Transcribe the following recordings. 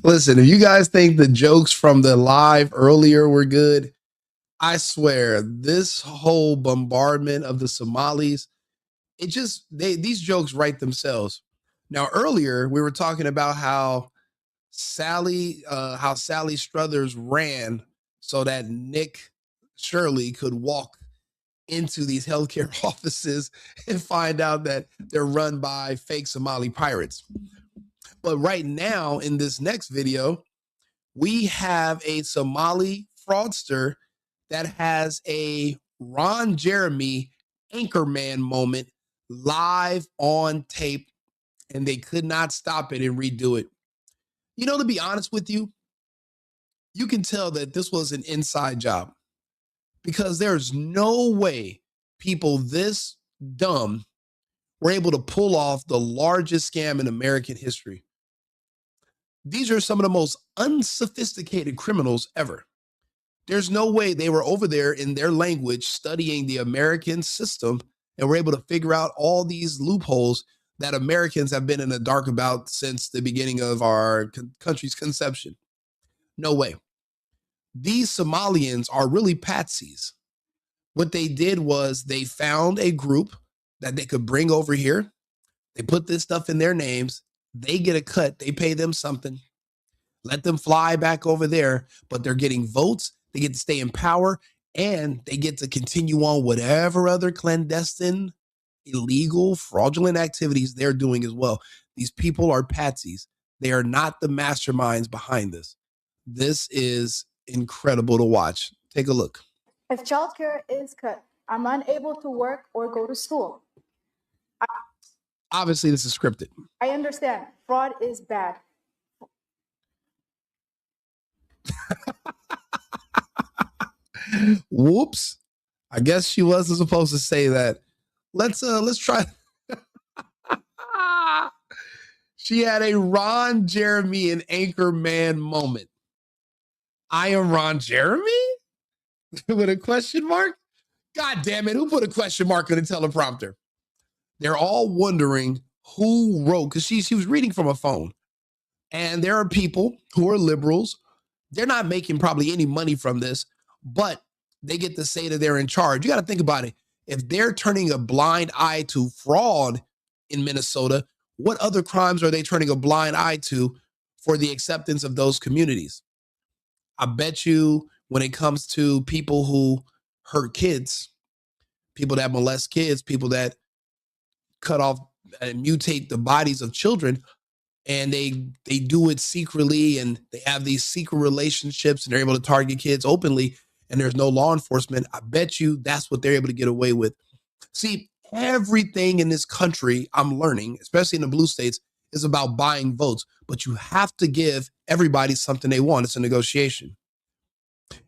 Listen, if you guys think the jokes from the live earlier were good, I swear this whole bombardment of the Somalis, these jokes write themselves. Now, earlier we were talking about how Sally Struthers ran so that Nick Shirley could walk into these healthcare offices and find out that they're run by fake Somali pirates. But right now, in this next video, we have a Somali fraudster that has a Ron Jeremy Anchorman moment live on tape, and they could not stop it and redo it. You know, to be honest with you, you can tell that this was an inside job, because there's no way people this dumb were able to pull off the largest scam in American history. These are some of the most unsophisticated criminals ever. There's no way they were over there in their language studying the American system and were able to figure out all these loopholes that Americans have been in the dark about since the beginning of our country's conception. No way. These Somalians are really patsies. What they did was they found a group that they could bring over here. They put this stuff in their names. They get a cut. They pay them something. Let them fly back over there, but they're getting votes. They get to stay in power, and they get to continue on whatever other clandestine, illegal, fraudulent activities they're doing as well. These people are patsies. They are not the masterminds behind this. This is incredible to watch. Take a look. If childcare is cut, I'm unable to work or go to school. Obviously, this is scripted. I understand. Fraud is bad. Whoops. I guess she wasn't supposed to say that. Let's try. She had a Ron Jeremy and Anchorman moment. I am Ron Jeremy? With a question mark? God damn it, who put a question mark on the teleprompter? They're all wondering who wrote, because she was reading from a phone. And there are people who are liberals. They're not making probably any money from this, but they get to say that they're in charge. You got to think about it. If they're turning a blind eye to fraud in Minnesota, what other crimes are they turning a blind eye to for the acceptance of those communities? I bet you when it comes to people who hurt kids, people that molest kids, people that cut off and mutate the bodies of children, and they do it secretly, and they have these secret relationships, and they're able to target kids openly, and there's no law enforcement. I bet you that's what they're able to get away with. See, everything in this country, I'm learning, especially in the blue states, is about buying votes, but you have to give everybody something they want. It's a negotiation.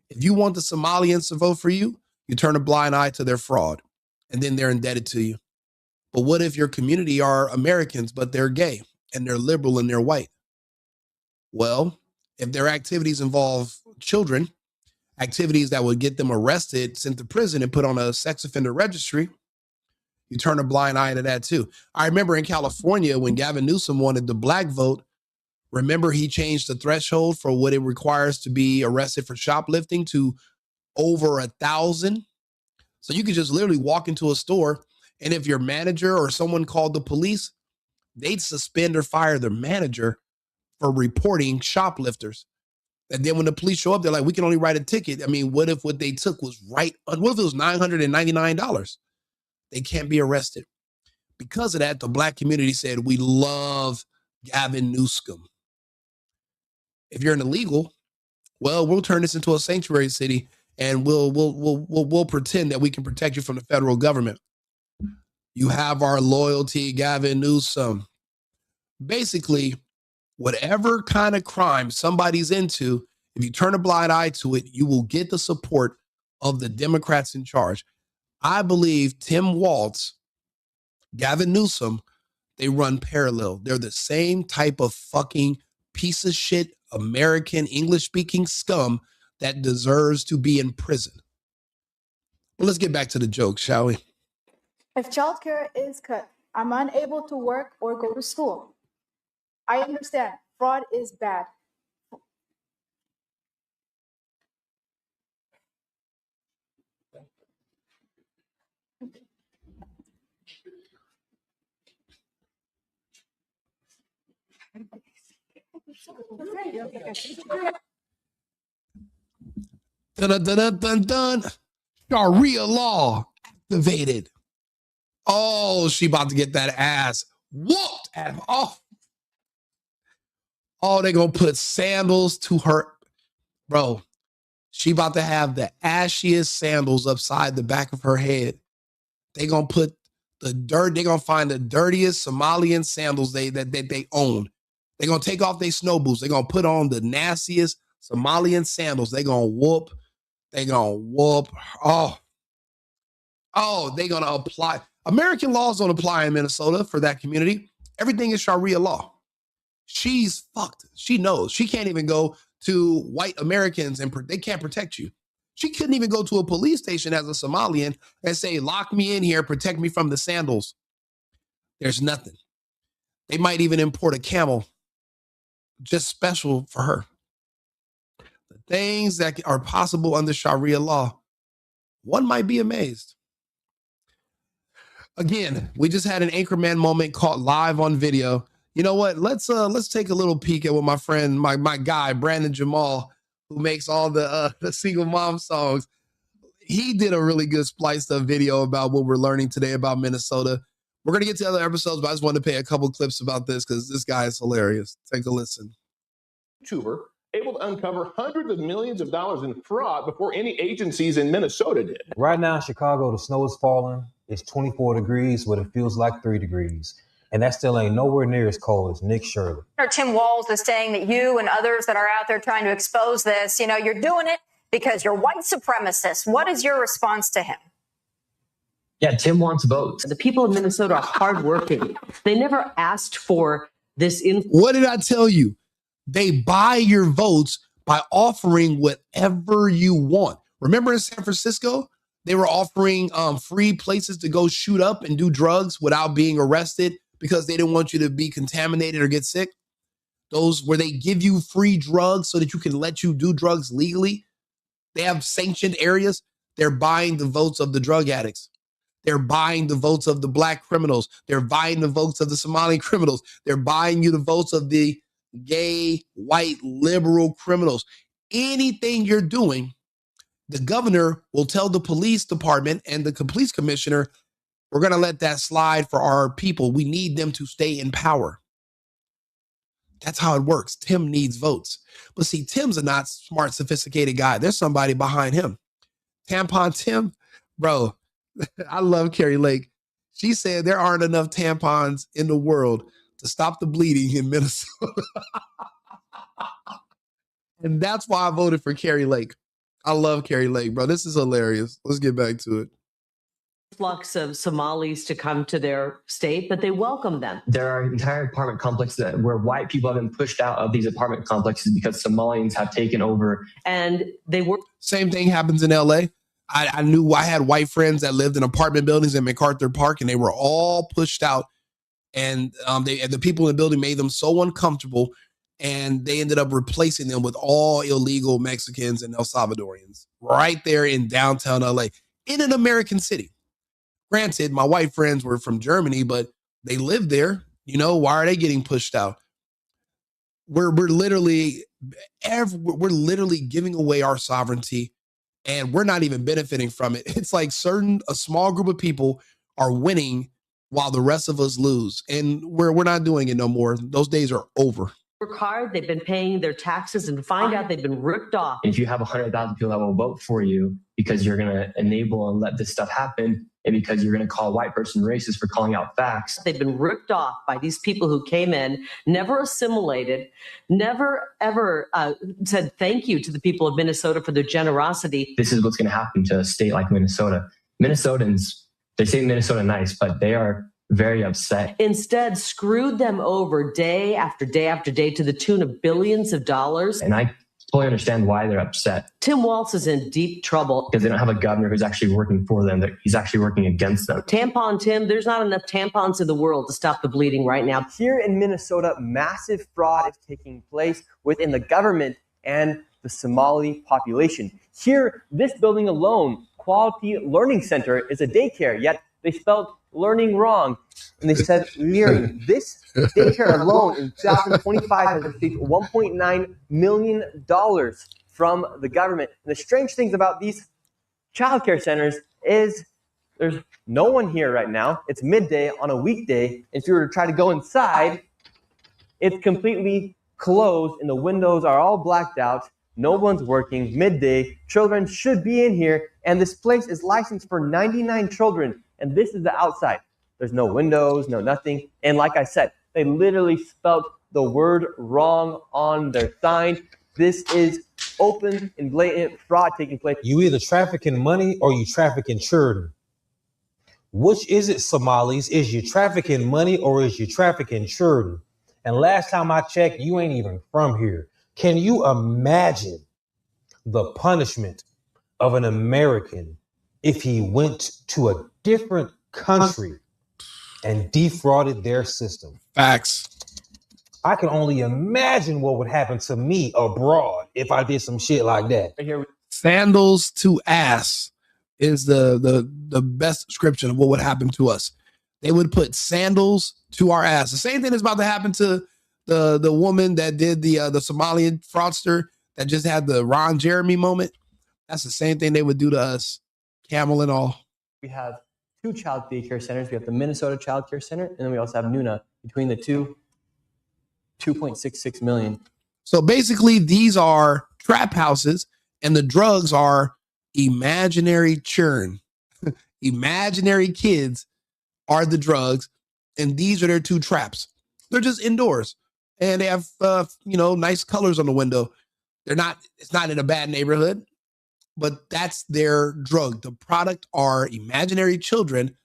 If you want the Somalians to vote for you, you turn a blind eye to their fraud, and then they're indebted to you. But what if your community are Americans, but they're gay and they're liberal and they're white? Well, if their activities involve children, activities that would get them arrested, sent to prison, and put on a sex offender registry, you turn a blind eye to that too. I remember in California when Gavin Newsom wanted the black vote, remember he changed the threshold for what it requires to be arrested for shoplifting to over 1,000. So you could just literally walk into a store, and if your manager or someone called the police, they'd suspend or fire their manager for reporting shoplifters. And then when the police show up, they're like, we can only write a ticket. I mean, what if what they took was what if it was $999? They can't be arrested. Because of that, the black community said, we love Gavin Newsom. If you're an illegal, well, we'll turn this into a sanctuary city, and we'll pretend that we can protect you from the federal government. You have our loyalty, Gavin Newsom. Basically, whatever kind of crime somebody's into, if you turn a blind eye to it, you will get the support of the Democrats in charge. I believe Tim Walz, Gavin Newsom, they run parallel. They're the same type of fucking piece of shit American English-speaking scum that deserves to be in prison. Well, let's get back to the joke, shall we? If childcare is cut, I'm unable to work or go to school. I understand fraud is bad. Dun dun dun dun dun. Sharia law activated. Oh, she about to get that ass whooped at oh, they gonna put sandals to her. Bro, she about to have the ashiest sandals upside the back of her head. They gonna put the dirt, they gonna find the dirtiest Somalian sandals that they own. They gonna take off their snow boots. They gonna put on the nastiest Somalian sandals. They gonna whoop. Oh, they gonna apply. American laws don't apply in Minnesota for that community. Everything is Sharia law. She's fucked. She knows. She can't even go to white Americans and they can't protect you. She couldn't even go to a police station as a Somalian and say, lock me in here, protect me from the sandals. There's nothing. They might even import a camel just special for her. The things that are possible under Sharia law, one might be amazed. Again, we just had an Anchorman moment caught live on video. You know what? Let's take a little peek at what my friend, my guy, Brandon Jamal, who makes all the single mom songs. He did a really good spliced up video about what we're learning today about Minnesota. We're going to get to other episodes, but I just wanted to play a couple clips about this because this guy is hilarious. Take a listen. YouTuber able to uncover hundreds of millions of dollars in fraud before any agencies in Minnesota did. Right now in Chicago, the snow is falling. It's 24 degrees, but it feels like 3 degrees. And that still ain't nowhere near as cold as Nick Shirley. Tim Walz is saying that you and others that are out there trying to expose this, you know, you're doing it because you're white supremacists. What is your response to him? Yeah, Tim wants votes. The people of Minnesota are hardworking. They never asked for this. What did I tell you? They buy your votes by offering whatever you want. Remember in San Francisco, they were offering free places to go shoot up and do drugs without being arrested because they didn't want you to be contaminated or get sick. Those where they give you free drugs so that you can let you do drugs legally. They have sanctioned areas. They're buying the votes of the drug addicts. They're buying the votes of the black criminals. They're buying the votes of the Somali criminals. They're buying you the votes of the gay, white, liberal criminals. Anything you're doing, the governor will tell the police department and the police commissioner, we're going to let that slide for our people. We need them to stay in power. That's how it works. Tim needs votes. But see, Tim's a not smart, sophisticated guy. There's somebody behind him. Tampon Tim, bro, I love Carrie Lake. She said there aren't enough tampons in the world to stop the bleeding in Minnesota. And that's why I voted for Carrie Lake. I love Carrie Lake, bro. This is hilarious. Let's get back to it. Flux of Somalis to come to their state, but they welcome them. There are entire apartment complexes where white people have been pushed out of these apartment complexes because Somalians have taken over. And they were. Same thing happens in LA. I knew I had white friends that lived in apartment buildings in MacArthur Park, and they were all pushed out. And the people in the building made them so uncomfortable, and they ended up replacing them with all illegal Mexicans and El Salvadorians right there in downtown LA, in an American city. Granted, my white friends were from Germany, but they lived there. You know, why are they getting pushed out? We're literally giving away our sovereignty, and we're not even benefiting from it. It's like a small group of people are winning while the rest of us lose, and we're not doing it no more. Those days are over. Work hard, they've been paying their taxes, and find out they've been ripped off. If you have 100,000 people that will vote for you because you're going to enable and let this stuff happen, and because you're going to call a white person racist for calling out facts. They've been ripped off by these people who came in, never assimilated, never ever said thank you to the people of Minnesota for their generosity. This is what's going to happen to a state like Minnesota. Minnesotans, they say Minnesota nice, but they are very upset. Instead, screwed them over day after day after day to the tune of billions of dollars. And I totally understand why they're upset. Tim Walz is in deep trouble Because they don't have a governor who's actually working for them, that he's actually working against them. Tampon Tim, there's not enough tampons in the world to stop the bleeding right now. Here in Minnesota, massive fraud is taking place within the government and the Somali population. Here, this building alone, Quality Learning Center, is a daycare, yet they spelled learning wrong. And they said learning. This daycare alone in 2025 has received $1.9 million from the government. And the strange things about these childcare centers is there's no one here right now. It's midday on a weekday. If you were to try to go inside, it's completely closed and the windows are all blacked out. No one's working, midday, children should be in here, and this place is licensed for 99 children, and this is the outside. There's no windows, no nothing, and like I said, they literally spelled the word wrong on their sign. This is open and blatant fraud taking place. You either trafficking money or you trafficking children. Which is it, Somalis? Is you trafficking money or is you trafficking children? And last time I checked, you ain't even from here. Can you imagine the punishment of an American if he went to a different country and defrauded their system? Facts. I can only imagine what would happen to me abroad if I did some shit like that. Right here, Sandals to ass is the best description of what would happen to us. They would put sandals to our ass. The same thing is about to happen to the woman that did the Somalian fraudster that just had the Ron Jeremy moment. That's the same thing they would do to us, camel and all. we have 2 child daycare centers. We have the Minnesota Child Care Center, and then we also have Nuna. Between the two, 2.66 million. So basically, these are trap houses, and the drugs are imaginary churn. Imaginary kids are the drugs, and these are their 2 traps. They're just indoors, and they have nice colors on the window. It's not in a bad neighborhood, but that's their drug. The product are imaginary children,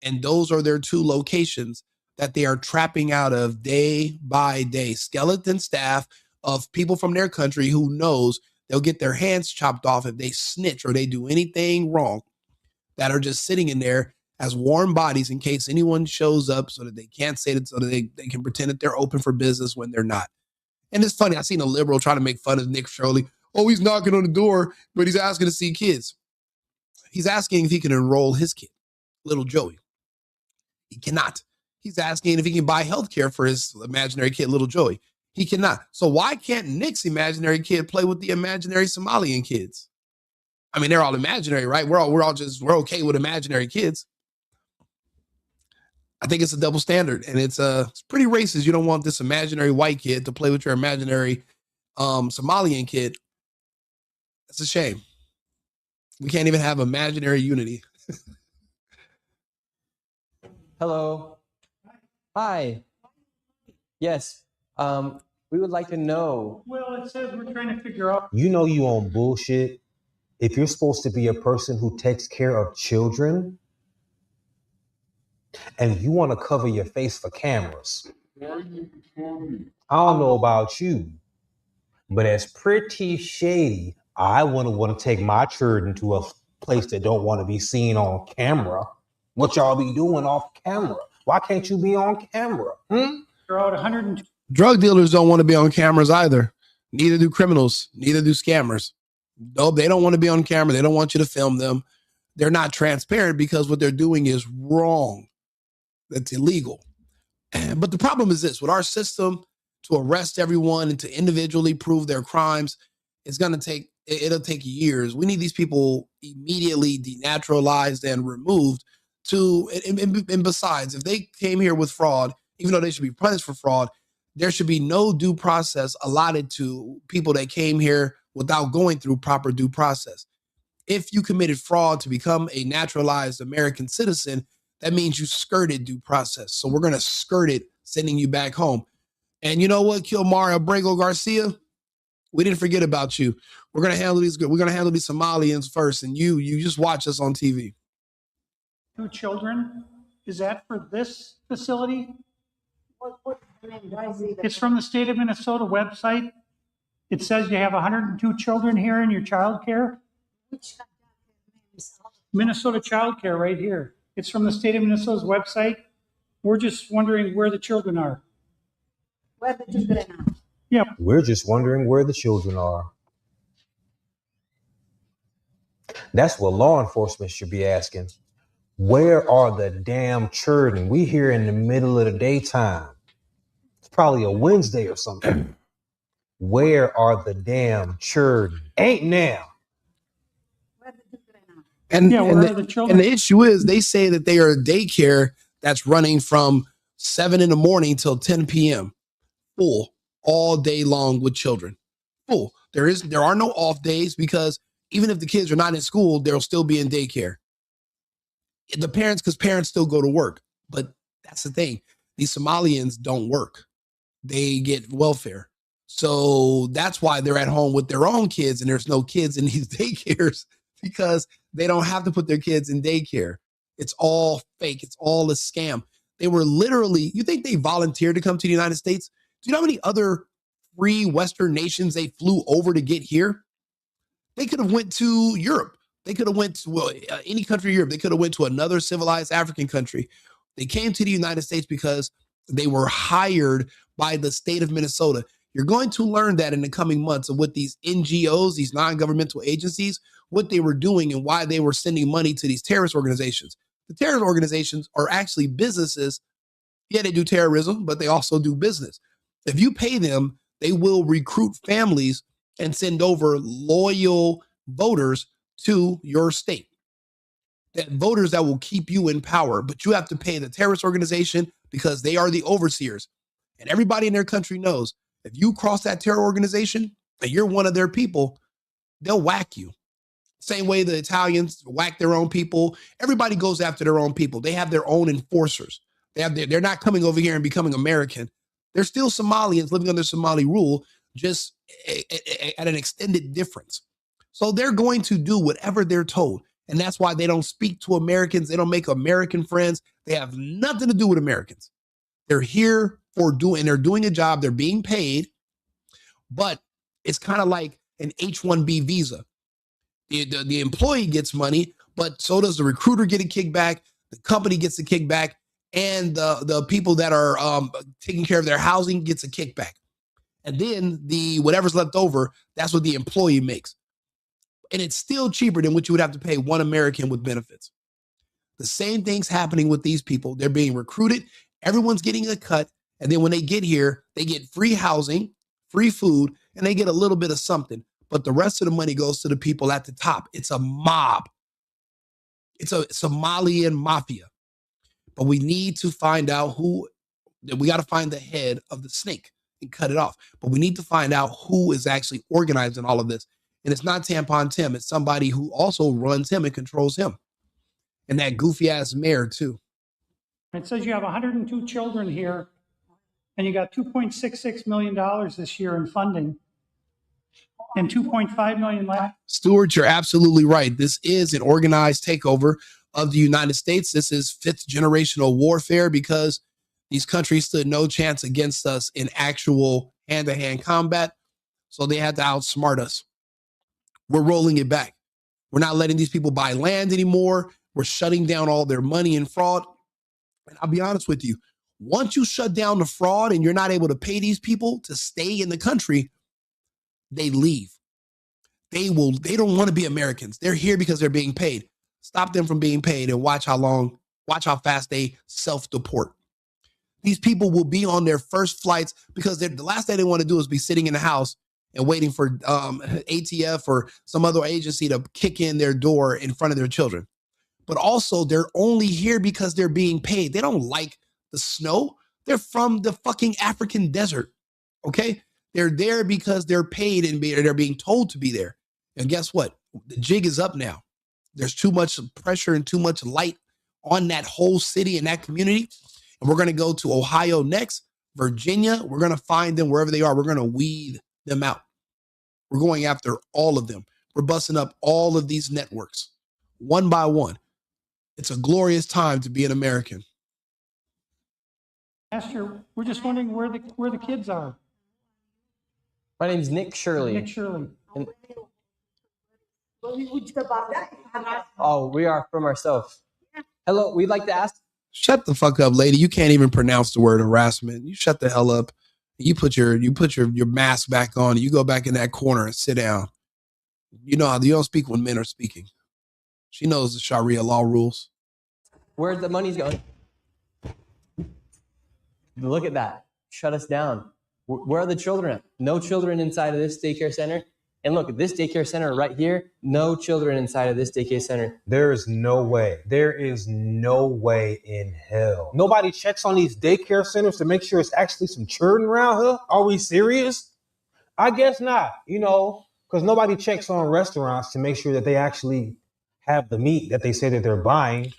and those are their 2 locations that they are trapping out of day by day. Skeleton staff of people from their country who knows they'll get their hands chopped off if they snitch or they do anything wrong, that are just sitting in there as warm bodies in case anyone shows up so that they can't say that, so that they can pretend that they're open for business when they're not. And it's funny, I seen a liberal trying to make fun of Nick Shirley. Oh, he's knocking on the door, but he's asking to see kids. He's asking if he can enroll his kid, little Joey. He cannot. He's asking if he can buy health care for his imaginary kid, little Joey. He cannot. So why can't Nick's imaginary kid play with the imaginary Somalian kids? I mean, they're all imaginary, right? We're okay with imaginary kids. I think it's a double standard, and it's pretty racist. You don't want this imaginary white kid to play with your imaginary Somalian kid. That's a shame. We can't even have imaginary unity. Hello. Hi. Yes. We would like to know. Well, it says we're trying to figure out. You know you on bullshit if you're supposed to be a person who takes care of children and you want to cover your face for cameras. I don't know about you, but it's pretty shady. I wouldn't want to take my children to a place that don't want to be seen on camera. What y'all be doing off camera? Why can't you be on camera? They're out 100. Drug dealers don't want to be on cameras either. Neither do criminals. Neither do scammers. No, they don't want to be on camera. They don't want you to film them. They're not transparent because what they're doing is wrong. That's illegal. But the problem is this: with our system to arrest everyone and to individually prove their crimes, it'll take years. We need these people immediately denaturalized and removed. And besides, if they came here with fraud, even though they should be punished for fraud, there should be no due process allotted to people that came here without going through proper due process. If you committed fraud to become a naturalized American citizen, that means you skirted due process. So we're going to skirt it, sending you back home. And you know what, Kilmar Abrego Garcia? We didn't forget about you. We're going to handle these Somalians first, and you just watch us on TV. 2 children. Is that for this facility? It's from the state of Minnesota website. It says you have 102 children here in your child care. Minnesota Child Care right here. It's from the state of Minnesota's website. We're just wondering where the children are. Where the children are. Yeah. We're just wondering where the children are. That's what law enforcement should be asking. Where are the damn children? We here in the middle of the daytime. It's probably a Wednesday or something. Where are the damn children? Ain't now. And, Yeah, where are the children? And the issue is they say that they are a daycare that's running from 7 in the morning till 10 p.m. full all day long with children. Full. There are no off days because even if the kids are not in school, they'll still be in daycare. Because parents still go to work. But that's the thing. These Somalians don't work. They get welfare. So that's why they're at home with their own kids and there's no kids in these daycares because they don't have to put their kids in daycare. It's all fake. It's all a scam. They were literally, you think they volunteered to come to the United States? Do you know how many other free Western nations they flew over to get here? They could have went to Europe. They could have went to any country in Europe. They could have went to another civilized African country. They came to the United States because they were hired by the state of Minnesota. You're going to learn that in the coming months of what these NGOs, these non-governmental agencies, what they were doing and why they were sending money to these terrorist organizations. The terrorist organizations are actually businesses. Yeah, they do terrorism, but they also do business. If you pay them, they will recruit families and send over loyal voters to your state. That voters that will keep you in power, but you have to pay the terrorist organization because they are the overseers. And everybody in their country knows if you cross that terror organization and you're one of their people, they'll whack you. Same way the Italians whack their own people. Everybody goes after their own people. They have their own enforcers. They're not coming over here and becoming American. They're still Somalians living under Somali rule, just at an extended difference. So they're going to do whatever they're told. And that's why they don't speak to Americans. They don't make American friends. They have nothing to do with Americans. They're here they're doing a job. They're being paid, but it's kind of like an H-1B visa. The employee gets money, but so does the recruiter get a kickback. The company gets a kickback, and the people that are taking care of their housing gets a kickback. And then whatever's left over, that's what the employee makes. And it's still cheaper than what you would have to pay one American with benefits. The same thing's happening with these people. They're being recruited. Everyone's getting a cut. And then when they get here, they get free housing, free food, and they get a little bit of something. But the rest of the money goes to the people at the top. It's a mob. It's a Somalian mafia. But we need to find out we got to find the head of the snake and cut it off. But we need to find out who is actually organizing all of this. And it's not Tampon Tim. It's somebody who also runs him and controls him. And that goofy ass mayor too. It says you have 102 children here and you got $2.66 million this year in funding and $2.5 million left. Stuart, you're absolutely right. This is an organized takeover of the United States. This is fifth generational warfare because these countries stood no chance against us in actual hand-to-hand combat. So they had to outsmart us. We're rolling it back. We're not letting these people buy land anymore. We're shutting down all their money and fraud. And I'll be honest with you, once you shut down the fraud and you're not able to pay these people to stay in the country, they leave. They don't want to be Americans. They're here because they're being paid. Stop them from being paid and watch how fast they self-deport. These people will be on their first flights because the last thing they want to do is be sitting in the house and waiting for ATF or some other agency to kick in their door in front of their children. But also they're only here because they're being paid. They don't like the snow. They're from the fucking African desert. Okay. They're there because they're paid and they're being told to be there. And guess what? The jig is up now. There's too much pressure and too much light on that whole city and that community. And we're going to go to Ohio next, Virginia. We're going to find them wherever they are. We're going to weed them out. We're going after all of them. We're busting up all of these networks one by one. It's a glorious time to be an American. Esther, we're just wondering where the kids are. My name's Nick Shirley. Nick Shirley. And- oh, we are from ourselves. Hello, we'd like to ask. Shut the fuck up, lady. You can't even pronounce the word harassment. You shut the hell up. You put your mask back on. You go back in that corner and sit down. You know how you don't speak when men are speaking. She knows the Sharia law rules. Where's the money's going? Look at that. Shut us down. Where are the children at? No children inside of this daycare center. And look, this daycare center right here, no children inside of this daycare center. There is no way. There is no way in hell. Nobody checks on these daycare centers to make sure it's actually some children around here? Are we serious? I guess not, because nobody checks on restaurants to make sure that they actually have the meat that they say that they're buying.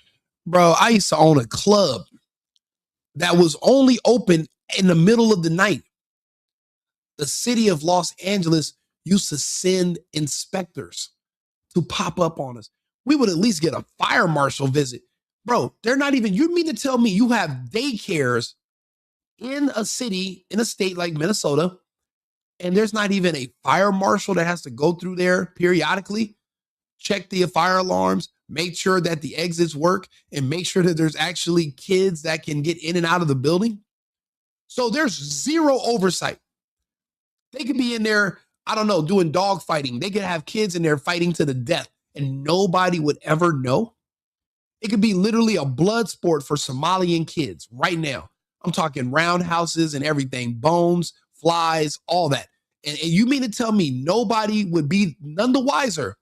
Bro, I used to own a club that was only open in the middle of the night. The city of Los Angeles used to send inspectors to pop up on us. We would at least get a fire marshal visit. Bro, they're not even, you mean to tell me you have daycares in a city, in a state like Minnesota, and there's not even a fire marshal that has to go through there periodically, check the fire alarms, make sure that the exits work, and make sure that there's actually kids that can get in and out of the building? So there's zero oversight. They could be in there, I don't know, doing dog fighting. They could have kids in there fighting to the death and nobody would ever know. It could be literally a blood sport for Somalian kids right now. I'm talking roundhouses and everything, bones, flies, all that. And you mean to tell me nobody would be none the wiser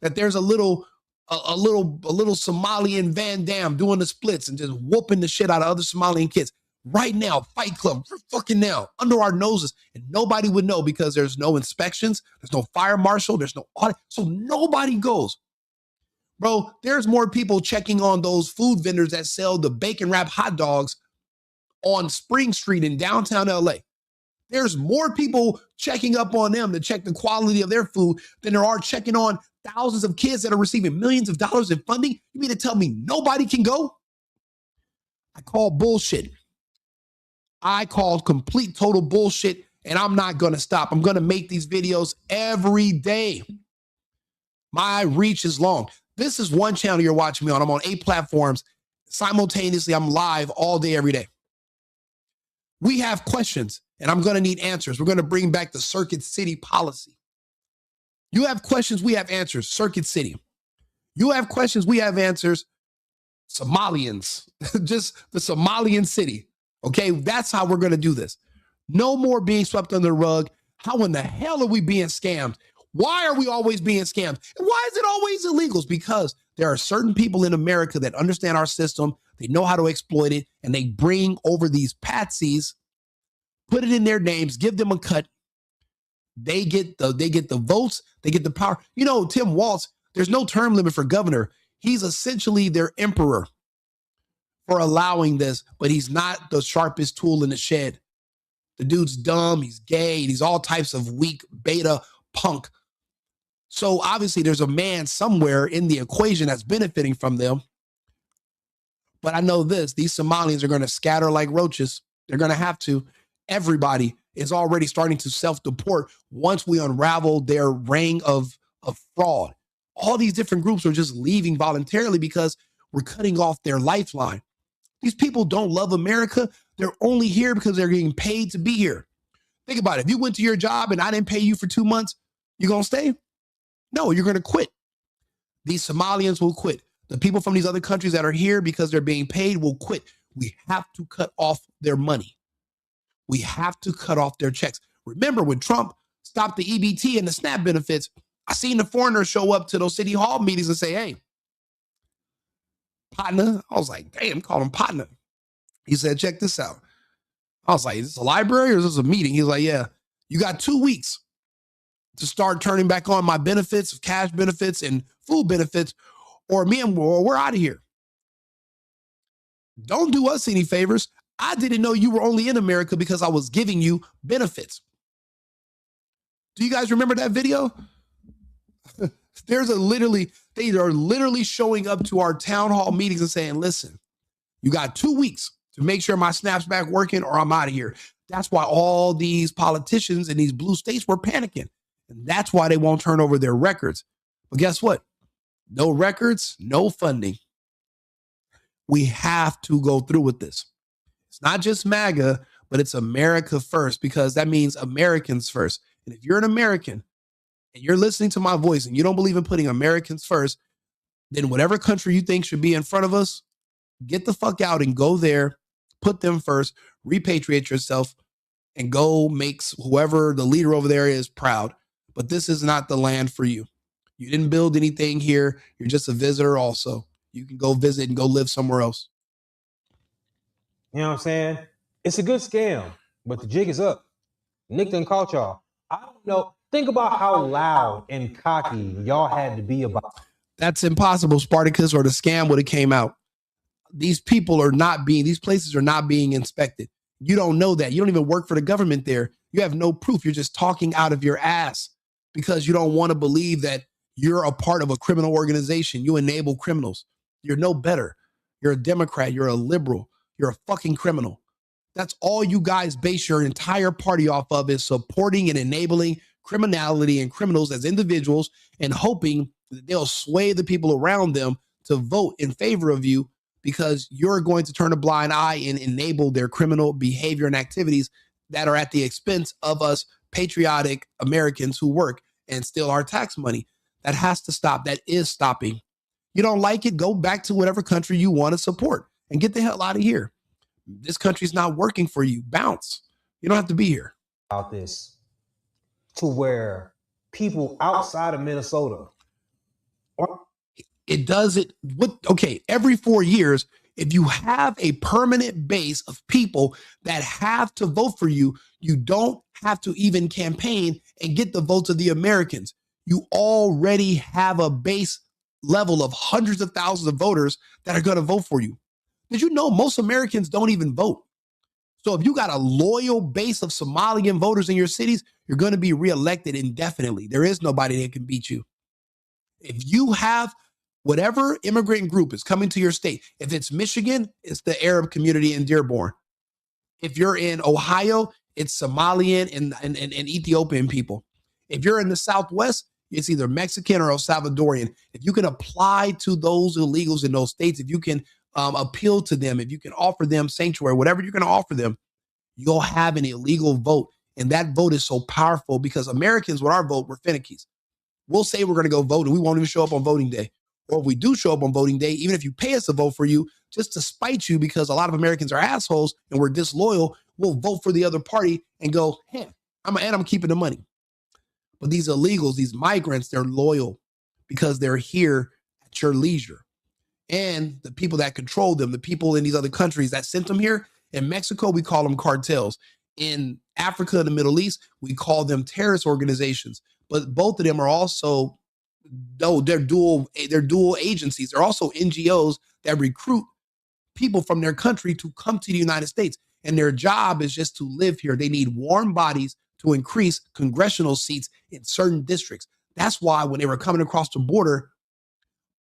that there's a little Somalian Van Damme doing the splits and just whooping the shit out of other Somalian kids right now, Fight Club, fucking now, under our noses, and nobody would know because there's no inspections, there's no fire marshal, there's no audit, so nobody goes. Bro, there's more people checking on those food vendors that sell the bacon wrap hot dogs on Spring Street in downtown LA. There's more people checking up on them to check the quality of their food than there are checking on thousands of kids that are receiving millions of dollars in funding. You mean to tell me nobody can go? I call bullshit. I call complete total bullshit, and I'm not going to stop. I'm going to make these videos every day. My reach is long. This is one channel you're watching me on. I'm on 8 platforms. Simultaneously, I'm live all day, every day. We have questions, and I'm going to need answers. We're going to bring back the Circuit City policy. You have questions, we have answers. Circuit City. You have questions, we have answers. Somalians. Just the Somalian city. Okay, that's how we're going to do this. No more being swept under the rug. How in the hell are we being scammed? Why are we always being scammed? And why is it always illegals? Because there are certain people in America that understand our system. They know how to exploit it, and they bring over these patsies, put it in their names, give them a cut. They get the votes, they get the power. You know, Tim Walz, there's no term limit for governor. He's essentially their emperor for allowing this, but he's not the sharpest tool in the shed. The dude's dumb, he's gay, he's all types of weak beta punk. So obviously there's a man somewhere in the equation that's benefiting from them. But I know this, these Somalians are going to scatter like roaches. They're going to have to. Everybody is already starting to self-deport once we unravel their ring of fraud. All these different groups are just leaving voluntarily because we're cutting off their lifeline. These people don't love America. They're only here because they're getting paid to be here. Think about it. If you went to your job and I didn't pay you for 2 months, you going to stay? No, you're going to quit. These Somalians will quit. The people from these other countries that are here because they're being paid will quit. We have to cut off their money. We have to cut off their checks. Remember when Trump stopped the EBT and the SNAP benefits, I seen the foreigners show up to those city hall meetings and say, hey, partner. I was like, damn, call him partner. He said, check this out. I was like, is this a library or is this a meeting? He's like, yeah, you got 2 weeks to start turning back on my benefits, cash benefits and food benefits, or we're out of here. Don't do us any favors. I didn't know you were only in America because I was giving you benefits. Do you guys remember that video? They are literally showing up to our town hall meetings and saying, listen, you got 2 weeks to make sure my Snap's back working or I'm out of here. That's why all these politicians in these blue states were panicking. And that's why they won't turn over their records. But guess what? No records, no funding. We have to go through with this. It's not just MAGA, but it's America first, because that means Americans first. And if you're an American and you're listening to my voice and you don't believe in putting Americans first, then whatever country you think should be in front of us, get the fuck out and go there, put them first, repatriate yourself, and go make whoever the leader over there is proud. But this is not the land for you. You didn't build anything here. You're just a visitor also. You can go visit and go live somewhere else. You know what I'm saying? It's a good scam, but the jig is up. Nick done caught y'all. I don't know. Think about how loud and cocky y'all had to be about it. That's impossible, Spartacus, or the scam would have came out. These places are not being inspected. You don't know that. You don't even work for the government there. You have no proof. You're just talking out of your ass because you don't want to believe that you're a part of a criminal organization. You enable criminals. You're no better. You're a Democrat. You're a liberal. You're a fucking criminal. That's all you guys base your entire party off of, is supporting and enabling criminality and criminals as individuals and hoping that they'll sway the people around them to vote in favor of you, because you're going to turn a blind eye and enable their criminal behavior and activities that are at the expense of us patriotic Americans who work and steal our tax money. That has to stop. That is stopping. You don't like it? Go back to whatever country you want to support and get the hell out of here. This country's not working for you. Bounce. You don't have to be here. About this, to where people outside of Minnesota, it does it with, okay, every 4 years, if you have a permanent base of people that have to vote for you, you don't have to even campaign and get the votes of the Americans. You already have a base level of hundreds of thousands of voters that are going to vote for you. Did you know most Americans don't even vote? So if you got a loyal base of Somalian voters in your cities, you're going to be reelected indefinitely. There is nobody that can beat you. If you have whatever immigrant group is coming to your state, if it's Michigan, it's the Arab community in Dearborn. If you're in Ohio, it's Somalian and Ethiopian people. If you're in the Southwest, it's either Mexican or El Salvadorian. If you can apply to those illegals in those states, if you can appeal to them, if you can offer them sanctuary, whatever you're going to offer them, you'll have an illegal vote. And that vote is so powerful because Americans, with our vote, we're finickies. We'll say we're going to go vote and we won't even show up on voting day. Or if we do show up on voting day, even if you pay us to vote for you, just to spite you, because a lot of Americans are assholes and we're disloyal, we'll vote for the other party and go, hey, I'm keeping the money. But these illegals, these migrants, they're loyal because they're here at your leisure. And the people that control them, the people in these other countries that sent them here, in Mexico, we call them cartels. In Africa and the Middle East, we call them terrorist organizations. But both of them are also, though they're dual agencies. They're also NGOs that recruit people from their country to come to the United States. And their job is just to live here. They need warm bodies to increase congressional seats in certain districts. That's why when they were coming across the border,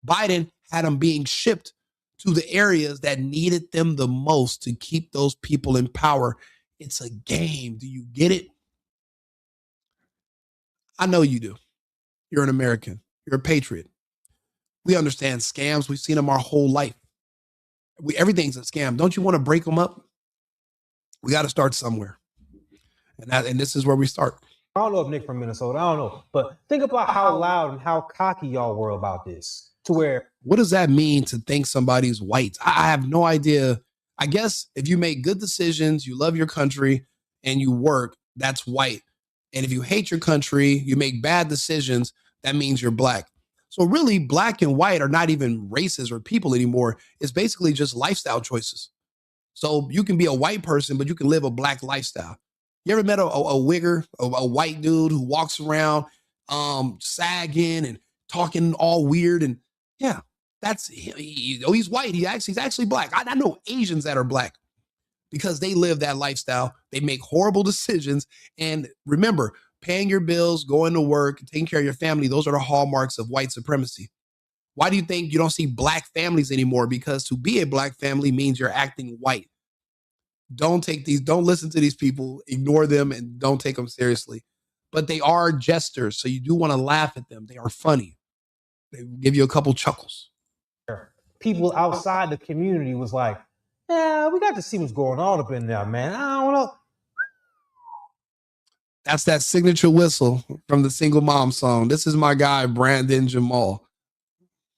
Biden had them being shipped to the areas that needed them the most to keep those people in power. It's a game. Do you get it? I know you do. You're an American. You're a patriot. We understand scams. We've seen them our whole life. Everything's a scam. Don't you want to break them up? We got to start somewhere. And this is where we start. I don't know if Nick from Minnesota, I don't know. But think about how loud and how cocky y'all were about this. To where, what does that mean to think somebody's white? I have no idea. I guess if you make good decisions, you love your country, and you work, that's white. And if you hate your country, you make bad decisions, that means you're black. So really, black and white are not even races or people anymore. It's basically just lifestyle choices. So you can be a white person, but you can live a black lifestyle. You ever met a wigger, a white dude who walks around sagging and talking all weird? And yeah, he's white. He's actually black. I know Asians that are black because they live that lifestyle. They make horrible decisions. And remember, paying your bills, going to work, taking care of your family, those are the hallmarks of white supremacy. Why do you think you don't see black families anymore? Because to be a black family means you're acting white. Don't listen to these people, ignore them, and don't take them seriously. But they are jesters, so you do want to laugh at them. They are funny. They give you a couple chuckles. People outside the community was like, yeah, we got to see what's going on up in there, man. I don't know. That's that signature whistle from the Single Mom song. This is my guy, Brandon Jamal.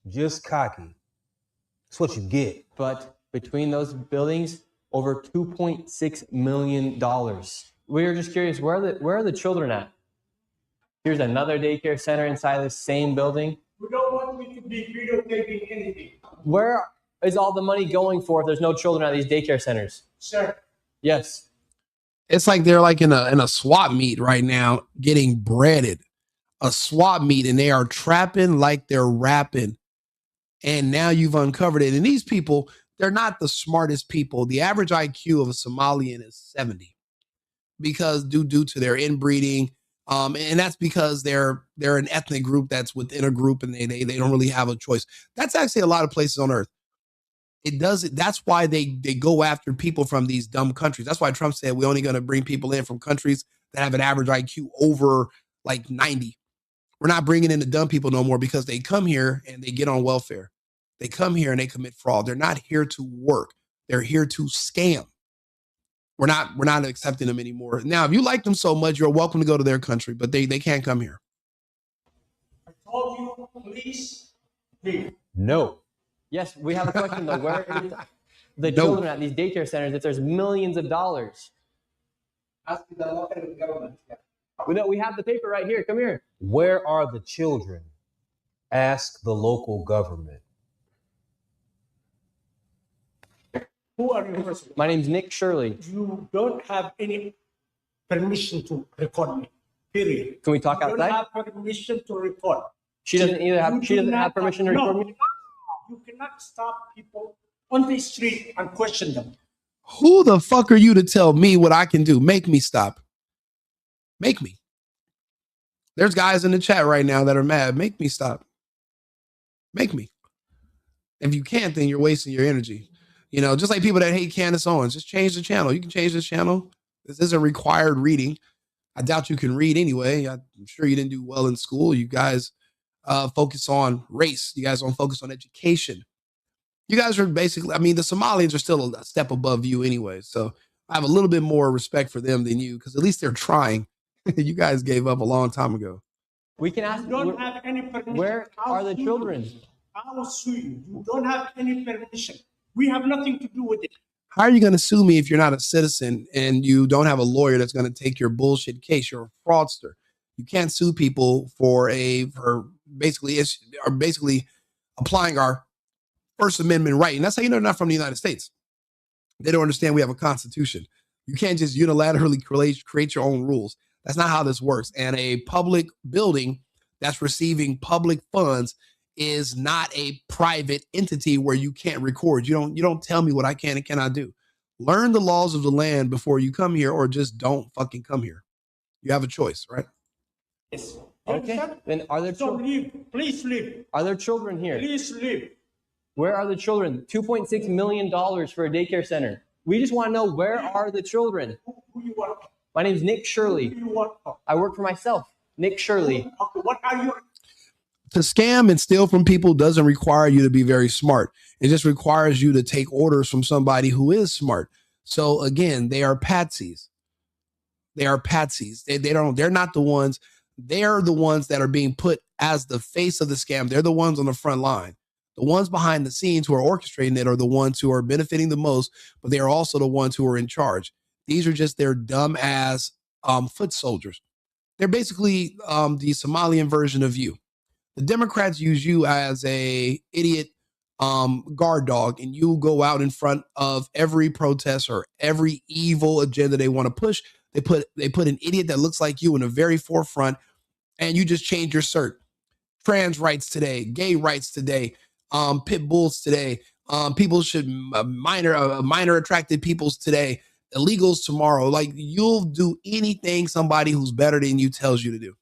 Just cocky. That's what you get. But between those buildings, over $2.6 million. We were just curious, where are the children at? Here's another daycare center inside the same building. We don't want me to be videotaping anything. Where is all the money going for if there's no children at these daycare centers? Sir. Yes. It's like they're like in a swap meet right now, getting breaded. A swap meet, and they are trapping like they're rapping. And now you've uncovered it. And these people, they're not the smartest people. The average IQ of a Somalian is 70 because due to their inbreeding. And that's because they're an ethnic group that's within a group, and they don't really have a choice. That's actually a lot of places on earth. That's why they go after people from these dumb countries. That's why Trump said we're only going to bring people in from countries that have an average IQ over like 90. We're not bringing in the dumb people no more because they come here and they get on welfare. They come here and they commit fraud. They're not here to work. They're here to scam. We're not accepting them anymore. Now, if you like them so much, you're welcome to go to their country, but they can't come here. I told you, please leave. No. Yes, we have a question though. Where is the children at these daycare centers if there's millions of dollars? Ask the local government. We have the paper right here. Come here. Where are the children? Ask the local government. Who are you? My name's Nick Shirley. You don't have any permission to record me. Period. Can we talk outside? You don't have permission to record. She doesn't have permission to record me. You cannot stop people on the street and question them. Who the fuck are you to tell me what I can do? Make me stop. Make me. There's guys in the chat right now that are mad. Make me stop. Make me. If you can't, then you're wasting your energy. You know, just like people that hate Candace Owens, just change the channel. You can change this channel. This isn't required reading. I doubt you can read anyway. I'm sure you didn't do well in school. You guys focus on race. You guys don't focus on education. You guys are basically, I mean, the Somalians are still a step above you anyway. So I have a little bit more respect for them than you because at least they're trying. You guys gave up a long time ago. We can ask. You don't have any permission. Where are the children? I will sue you. You don't have any permission. We have nothing to do with it. How are you going to sue me if you're not a citizen and you don't have a lawyer that's going to take your bullshit case? You're a fraudster. You can't sue people for basically applying our First Amendment right. And that's how you know they're not from the United States. They don't understand we have a constitution. You can't just unilaterally create your own rules. That's not how this works. And a public building that's receiving public funds is not a private entity where you can't record. You don't tell me what I can and cannot do. Learn the laws of the land before you come here, or just don't fucking come here. You have a choice, right? Yes. Okay. Then are there children? Leave. Please leave. Are there children here? Please leave. Where are the children? $2.6 million for a daycare center. We just want to know, where are the children? Who you work for? My name's Nick Shirley. Who you work for? I work for myself. Nick Shirley. Okay, what are you? To scam and steal from people doesn't require you to be very smart. It just requires you to take orders from somebody who is smart. So again, they are patsies. They are patsies. They're not the ones. They're the ones that are being put as the face of the scam. They're the ones on the front line. The ones behind the scenes who are orchestrating it are the ones who are benefiting the most, but they are also the ones who are in charge. These are just their dumb ass foot soldiers. They're basically the Somalian version of you. The Democrats use you as a idiot guard dog, and you go out in front of every protest or every evil agenda they want to push. They put an idiot that looks like you in the very forefront, and you just change your cert. Trans rights today, gay rights today, pit bulls today, people should minor attracted peoples today, illegals tomorrow. Like, you'll do anything somebody who's better than you tells you to do.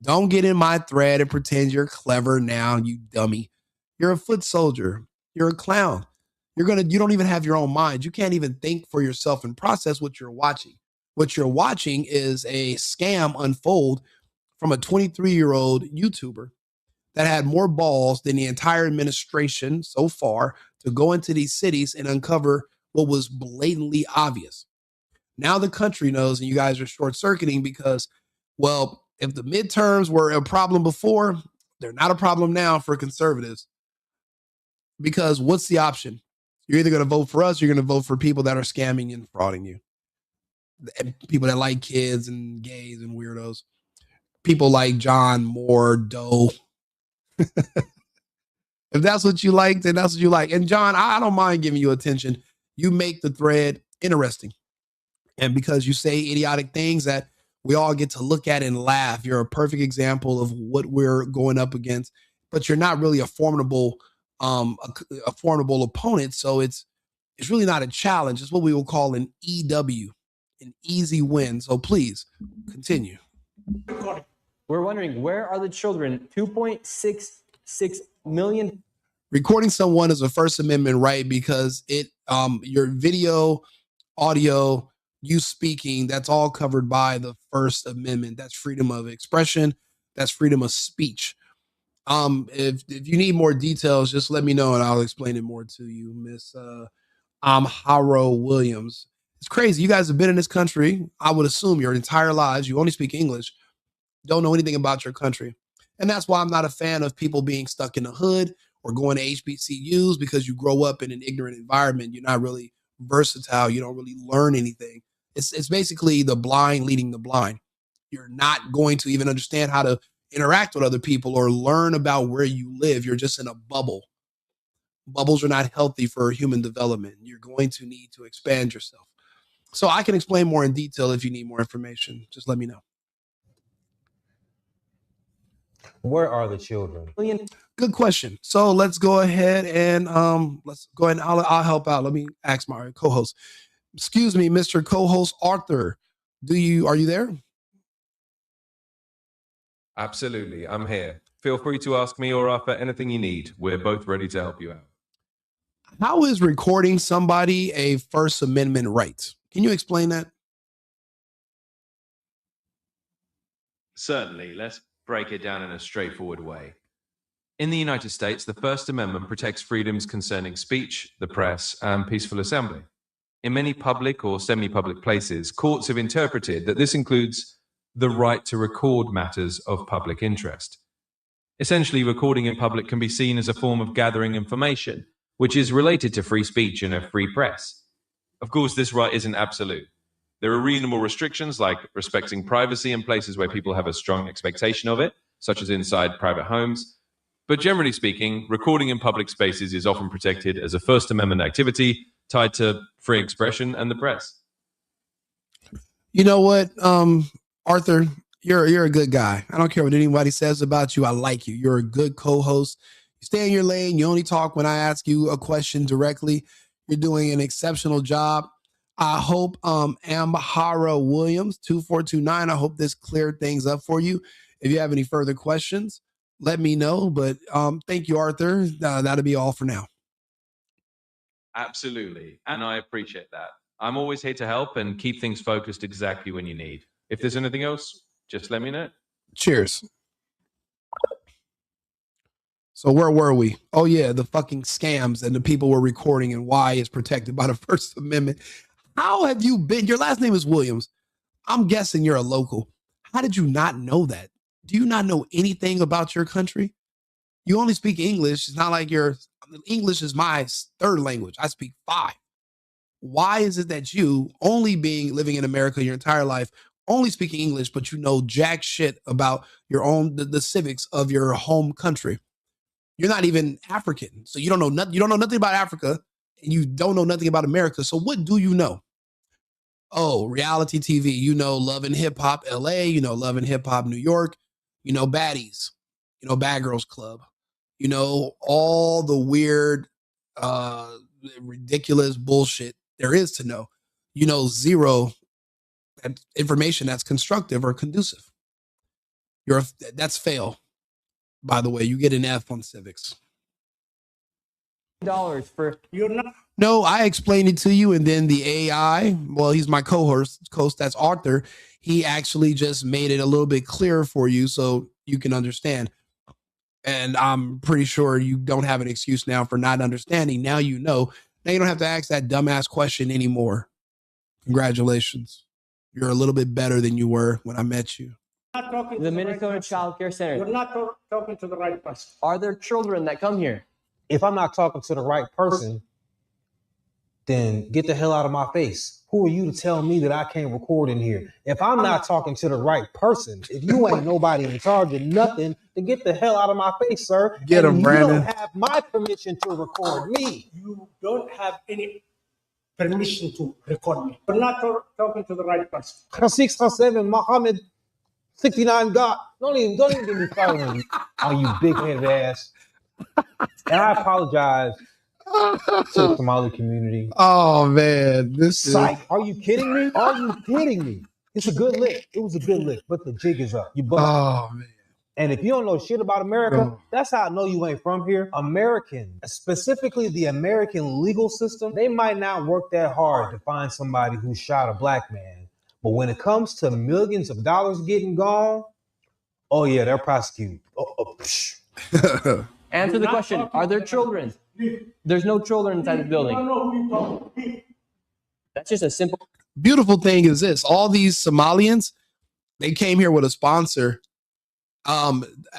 Don't get in my thread and pretend you're clever now, you dummy. You're a foot soldier. You're a clown. You don't even have your own mind. You can't even think for yourself and process what you're watching. What you're watching is a scam unfold from a 23-year-old YouTuber that had more balls than the entire administration so far to go into these cities and uncover what was blatantly obvious. Now the country knows, and you guys are short-circuiting because, well, if the midterms were a problem before, they're not a problem now for conservatives. Because what's the option? You're either going to vote for us or you're going to vote for people that are scamming and frauding you. People that like kids and gays and weirdos. People like John Moore, Doe. If that's what you like, then that's what you like. And John, I don't mind giving you attention. You make the thread interesting. And because you say idiotic things that we all get to look at and laugh, you're a perfect example of what we're going up against. But you're not really a formidable opponent. So it's really not a challenge. It's what we will call an EW, an easy win. So please continue. We're wondering, where are the children? 2.66 million. Recording someone is a First Amendment right because your video, audio, you speaking, that's all covered by the First Amendment. That's freedom of expression. That's freedom of speech. If you need more details, just let me know and I'll explain it more to you, Miss Haro Williams. It's crazy. You guys have been in this country, I would assume, your entire lives. You only speak English, don't know anything about your country. And that's why I'm not a fan of people being stuck in the hood or going to HBCUs, because you grow up in an ignorant environment. You're not really versatile. You don't really learn anything. It's basically the blind leading the blind. You're not going to even understand how to interact with other people or learn about where you live. You're just in a bubble. Bubbles are not healthy for human development. You're going to need to expand yourself. So I can explain more in detail if you need more information. Just let me know. Where are the children? Good question. So let's go ahead and I'll help out. Let me ask my co-host. Excuse me, Mr. Co-host Arthur. Are you there? Absolutely. I'm here. Feel free to ask me or Arthur anything you need. We're both ready to help you out. How is recording somebody a First Amendment right? Can you explain that? Certainly. Let's break it down in a straightforward way. In the United States, the First Amendment protects freedoms concerning speech, the press, and peaceful assembly. In many public or semi-public places, courts have interpreted that this includes the right to record matters of public interest. Essentially, recording in public can be seen as a form of gathering information, which is related to free speech and a free press. Of course, this right isn't absolute. There are reasonable restrictions like respecting privacy in places where people have a strong expectation of it, such as inside private homes. But generally speaking, recording in public spaces is often protected as a First Amendment activity tied to free expression and the press. You know what, Arthur, you're a good guy. I don't care what anybody says about you. I like you. You're a good co-host. You stay in your lane. You only talk when I ask you a question directly. You're doing an exceptional job. I hope Amhara Williams 2429. I hope this cleared things up for you. If you have any further questions, let me know. But thank you, Arthur. That'll be all for now. Absolutely. And I appreciate that. I'm always here to help and keep things focused exactly when you need. If there's anything else, just let me know. Cheers. So where were we? Oh, yeah, the fucking scams and the people were recording and why it's protected by the First Amendment. How have you been? Your last name is Williams. I'm guessing you're a local. How did you not know that? Do you not know anything about your country? You only speak English. It's not like English is my third language. I speak 5. Why is it that you, living in America your entire life, only speaking English, but you know jack shit about your own, the civics of your home country? You're not even African. So you don't know nothing. You don't know nothing about Africa and you don't know nothing about America. So what do you know? Oh, reality TV. You know Love and Hip Hop LA, you know Love and Hip Hop New York, you know Baddies, you know Bad Girls Club, you know all the weird, ridiculous bullshit there is to know. You know zero information that's constructive or conducive. That's fail. By the way, you get an F on civics. $. For You're not. No, I explained it to you, and then the AI, well, he's my co-host, that's Arthur. He actually just made it a little bit clearer for you so you can understand. And I'm pretty sure you don't have an excuse now for not understanding. Now you know. Now you don't have to ask that dumbass question anymore. Congratulations. You're a little bit better than you were when I met you. The Minnesota Child Care Center. You're not talking to the right person. Are there children that come here? If I'm not talking to the right person, then get the hell out of my face. Who are you to tell me that I can't record in here? If I'm not talking to the right person, if you ain't nobody in charge of nothing, then get the hell out of my face, sir. Get him, Brandon. You don't have my permission to record me. You don't have any permission to record me. You're not talking to the right person. 607 Muhammad 69 God. Don't even get me started on you big-headed ass. And I apologize to the Somali community. Oh man, this Psych. Are you kidding me? Are you kidding me? It's a good lick. It was a good lick, but the jig is up. You bust. Oh man. And if you don't know shit about America, that's how I know you ain't from here. American, specifically the American legal system, they might not work that hard to find somebody who shot a black man. But when it comes to millions of dollars getting gone, oh yeah, they're prosecuted. Answer the question. Are there children? There's no children inside the building. That's just a simple. Beautiful thing is this: all these Somalians, they came here with a sponsor.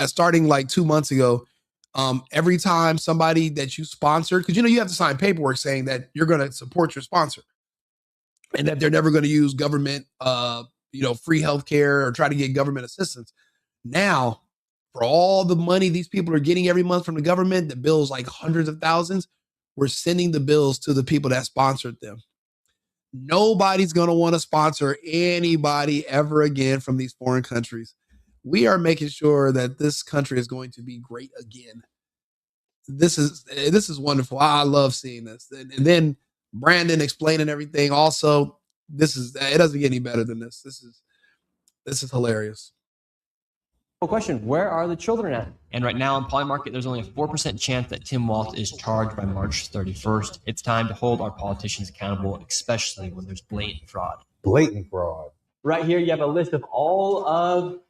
Starting like 2 months ago, every time somebody that you sponsored, because you have to sign paperwork saying that you're going to support your sponsor and that they're never going to use government, free healthcare or try to get government assistance. Now, for all the money these people are getting every month from the government, the bills like hundreds of thousands, we're sending the bills to the people that sponsored them. Nobody's going to want to sponsor anybody ever again from these foreign countries. We are making sure that this country is going to be great again. This is wonderful. I love seeing this. And then Brandon explaining everything. Also, it doesn't get any better than this. This is hilarious. Question: where are the children at? And right now in Polymarket, there's only a 4% chance that Tim Walz is charged by March 31st. It's time to hold our politicians accountable, especially when there's blatant fraud. Blatant fraud. Right here, you have a list of all of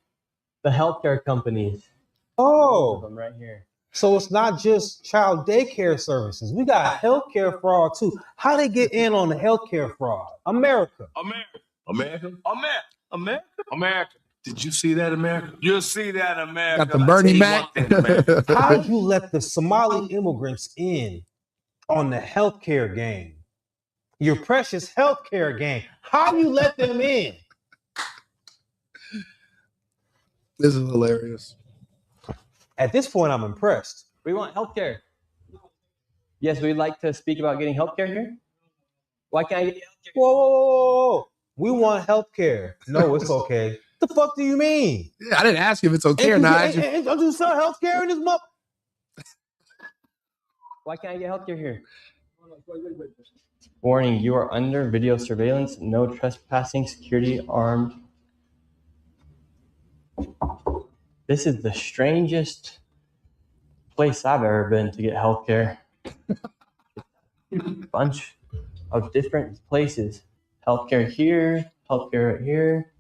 the healthcare companies. Oh, them right here. So it's not just child daycare services. We got healthcare fraud too. How they get in on the healthcare fraud? America. Did you see that, America? You'll see that, America. Got the Bernie Mac. How did you let the Somali immigrants in on the healthcare game? Your precious healthcare game. How you let them in? This is hilarious. At this point, I'm impressed. We want healthcare. Yes, we'd like to speak about getting healthcare here. Why can't I get healthcare? Whoa. We want healthcare. No, it's okay. The fuck do you mean? Yeah, I didn't ask you if it's okay or not. Don't you sell healthcare in this month? Why can't I get healthcare here? Warning, you are under video surveillance. No trespassing, security armed. This is the strangest place I've ever been to get healthcare. Bunch of different places. Healthcare here, healthcare right here.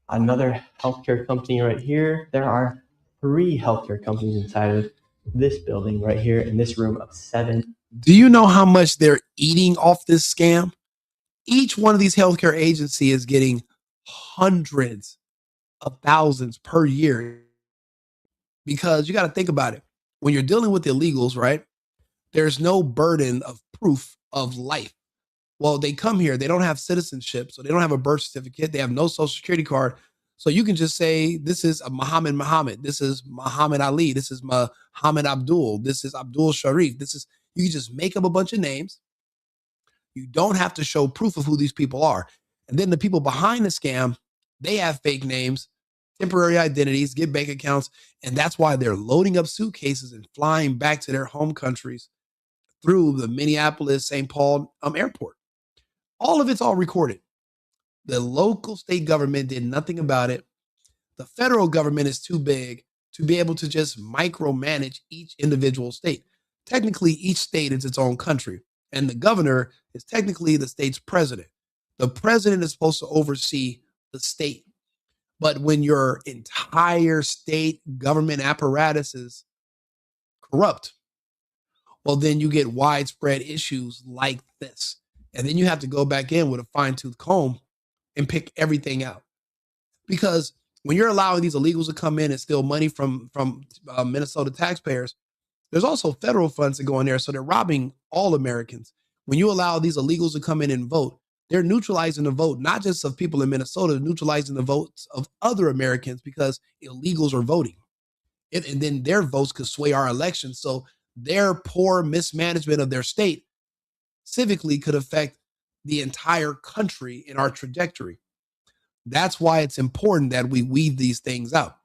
Another healthcare company right here. There are 3 healthcare companies inside of this building right here in this room of 7. Do you know how much they're eating off this scam? Each one of these healthcare agencies is getting hundreds of thousands per year, because you got to think about it. When you're dealing with illegals, right? There's no burden of proof of life. Well, they come here, they don't have citizenship, so they don't have a birth certificate, they have no social security card. So you can just say, this is a Muhammad, this is Muhammad Ali, this is Muhammad Abdul, this is Abdul Sharif, you can just make up a bunch of names. You don't have to show proof of who these people are. And then the people behind the scam, they have fake names, temporary identities, get bank accounts, and that's why they're loading up suitcases and flying back to their home countries through the Minneapolis, St. Paul airport. All of it's all recorded. The local state government did nothing about it. The federal government is too big to be able to just micromanage each individual state. technically each state is its own country, and the governor is technically the state's president. The president is supposed to oversee the state. But when your entire state government apparatus is corrupt, well, then you get widespread issues like this. And then you have to go back in with a fine-tooth comb and pick everything out. Because when you're allowing these illegals to come in and steal money from Minnesota taxpayers, there's also federal funds that go in there. So they're robbing all Americans. When you allow these illegals to come in and vote, they're neutralizing the vote, not just of people in Minnesota, neutralizing the votes of other Americans because illegals are voting. And then their votes could sway our elections. So their poor mismanagement of their state civically could affect the entire country in our trajectory. That's why it's important that we weave these things out.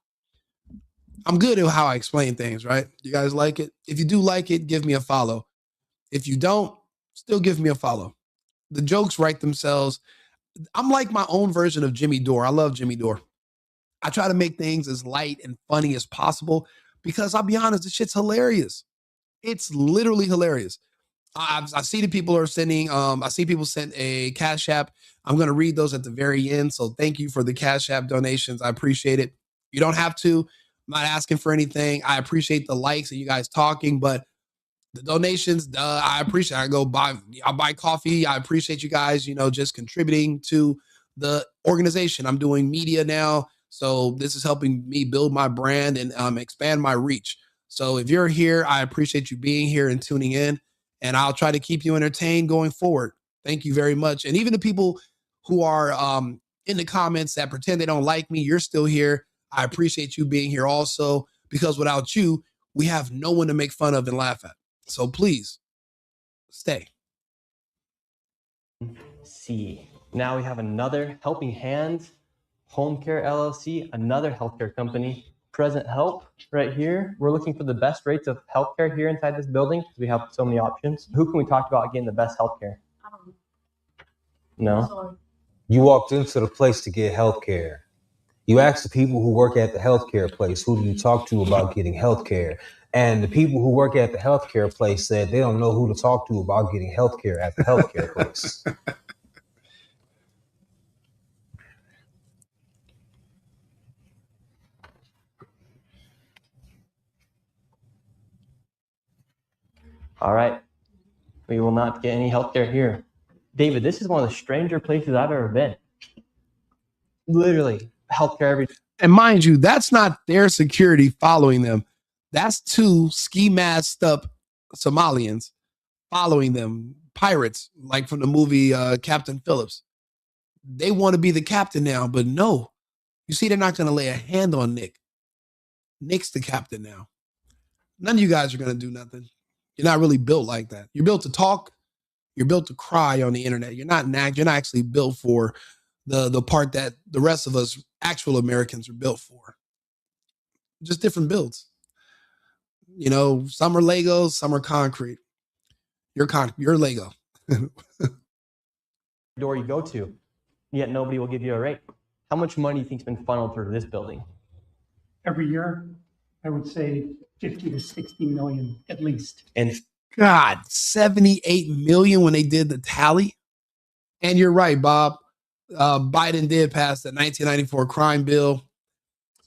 I'm good at how I explain things, right? You guys like it? If you do like it, give me a follow. If you don't, still give me a follow. The jokes write themselves. I'm like my own version of Jimmy Dore. I love Jimmy Dore. I try to make things as light and funny as possible because I'll be honest, this shit's hilarious. It's literally hilarious. I see the people are sending, I see people sent a Cash App. I'm going to read those at the very end. So thank you for the Cash App donations. I appreciate it. You don't have to. I'm not asking for anything. I appreciate the likes and you guys talking, but the donations, I appreciate. I'll buy coffee. I appreciate you guys, just contributing to the organization. I'm doing media now. So this is helping me build my brand and expand my reach. So if you're here, I appreciate you being here and tuning in, and I'll try to keep you entertained going forward. Thank you very much. And even the people who are in the comments that pretend they don't like me, you're still here. I appreciate you being here also, because without you, we have no one to make fun of and laugh at. So please stay. See, now we have another Helping Hands Home Care LLC, another healthcare company. Present Help right here. We're looking for the best rates of healthcare here inside this building because we have so many options. Who can we talk about getting the best healthcare? No. You walked into the place to get healthcare. You asked the people who work at the healthcare place, who do you talk to about getting healthcare? And the people who work at the healthcare place said they don't know who to talk to about getting healthcare at the healthcare place. All right. We will not get any healthcare here. David, this is one of the stranger places I've ever been. Literally, healthcare every day. And mind you, that's not their security following them. That's two ski masked up Somalians following them, pirates, like from the movie Captain Phillips. They want to be the captain now, but no. You see, they're not going to lay a hand on Nick. Nick's the captain now. None of you guys are going to do nothing. You're not really built like that. You're built to talk. You're built to cry on the internet. You're not actually built for the part that the rest of us actual Americans are built for. Just different builds. Some are Legos, some are concrete. You're Lego. Door you go to, yet nobody will give you a rate. How much money do you think's been funneled through this building? Every year, I would say 50 to 60 million at least. And God, 78 million when they did the tally. And you're right, Bob. Biden did pass the 1994 crime bill,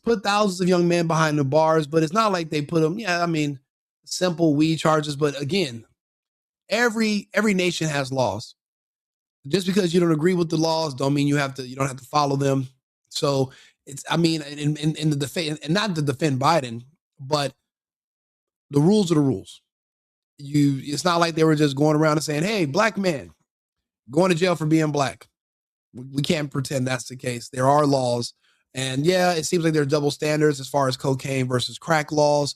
put thousands of young men behind the bars, but it's not like they put them, simple weed charges. But again, every nation has laws. Just because you don't agree with the laws don't mean you don't have to follow them. So it's, in the defense, and not to defend Biden, but the rules are the rules. It's not like they were just going around and saying, hey, black man, going to jail for being black. We can't pretend that's the case. There are laws. And yeah, it seems like there's double standards as far as cocaine versus crack laws.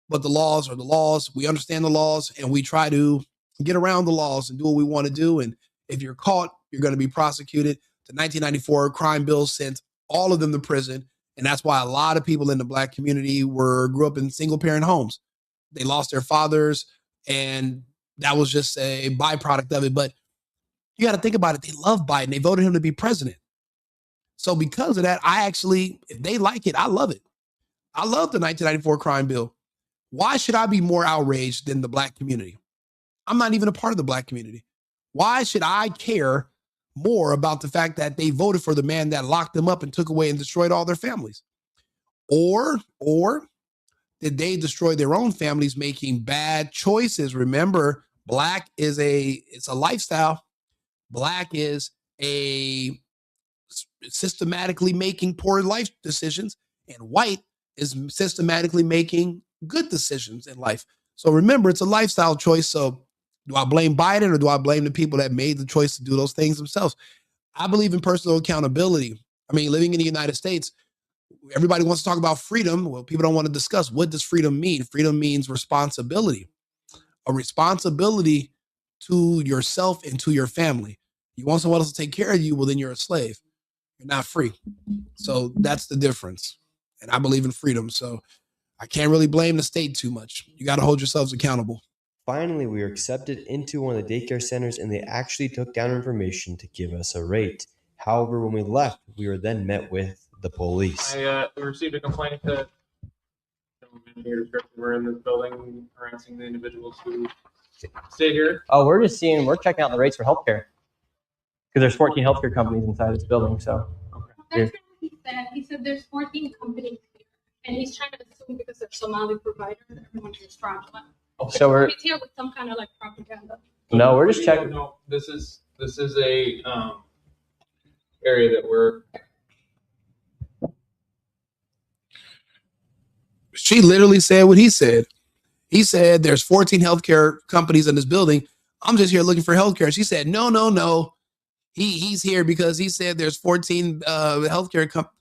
But the laws are the laws. We understand the laws, and we try to get around the laws and do what we want to do. And if you're caught, you're going to be prosecuted. The 1994 crime bill sent all of them to prison. And that's why a lot of people in the black community grew up in single parent homes. They lost their fathers, and that was just a byproduct of it. But you got to think about it. They love Biden. They voted him to be president. So because of that, if they like it, I love it. I love the 1994 crime bill. Why should I be more outraged than the black community? I'm not even a part of the black community. Why should I care more about the fact that they voted for the man that locked them up and took away and destroyed all their families? Or did they destroy their own families making bad choices? Remember, black is it's a lifestyle. Black is a systematically making poor life decisions, and white is systematically making good decisions in life. So remember, it's a lifestyle choice. So do I blame Biden or do I blame the people that made the choice to do those things themselves? I believe in personal accountability. I mean, living in the United States, everybody wants to talk about freedom. Well, people don't want to discuss, what does freedom mean? Freedom means responsibility, a responsibility to yourself and to your family. You want someone else to take care of you, well, then you're a slave. You're not free. So that's the difference. And I believe in freedom. So I can't really blame the state too much. You got to hold yourselves accountable. Finally, we were accepted into one of the daycare centers, and they actually took down information to give us a rate. However, when we left, we were then met with the police. I received a complaint that we're in this building harassing the individuals who stay here. Oh, we're checking out the rates for healthcare. Because there's 14 healthcare companies inside this building, so. That's what he said. He said there's 14 companies here, and he's trying to assume because they're Somali providers, everyone here is fraudulent. Okay. So he's here with some kind of like propaganda. No, we're just checking. No, this is a area that we're. She literally said what he said. He said there's 14 healthcare companies in this building. I'm just here looking for healthcare. She said, no. He's here because he said there's 14 healthcare companies.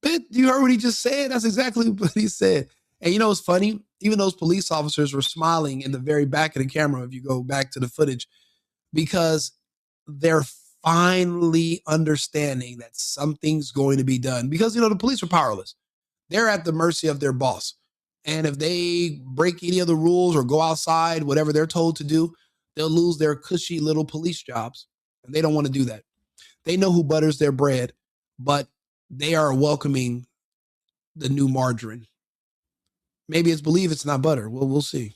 But you heard what he just said? That's exactly what he said. And you know what's funny? Even those police officers were smiling in the very back of the camera, if you go back to the footage, because they're finally understanding that something's going to be done. Because, you know, the police are powerless. They're at the mercy of their boss. And if they break any of the rules or go outside, whatever they're told to do, they'll lose their cushy little police jobs. And they don't want to do that. They know who butters their bread, but they are welcoming the new margarine. Maybe it's believe it's not butter. Well, we'll see.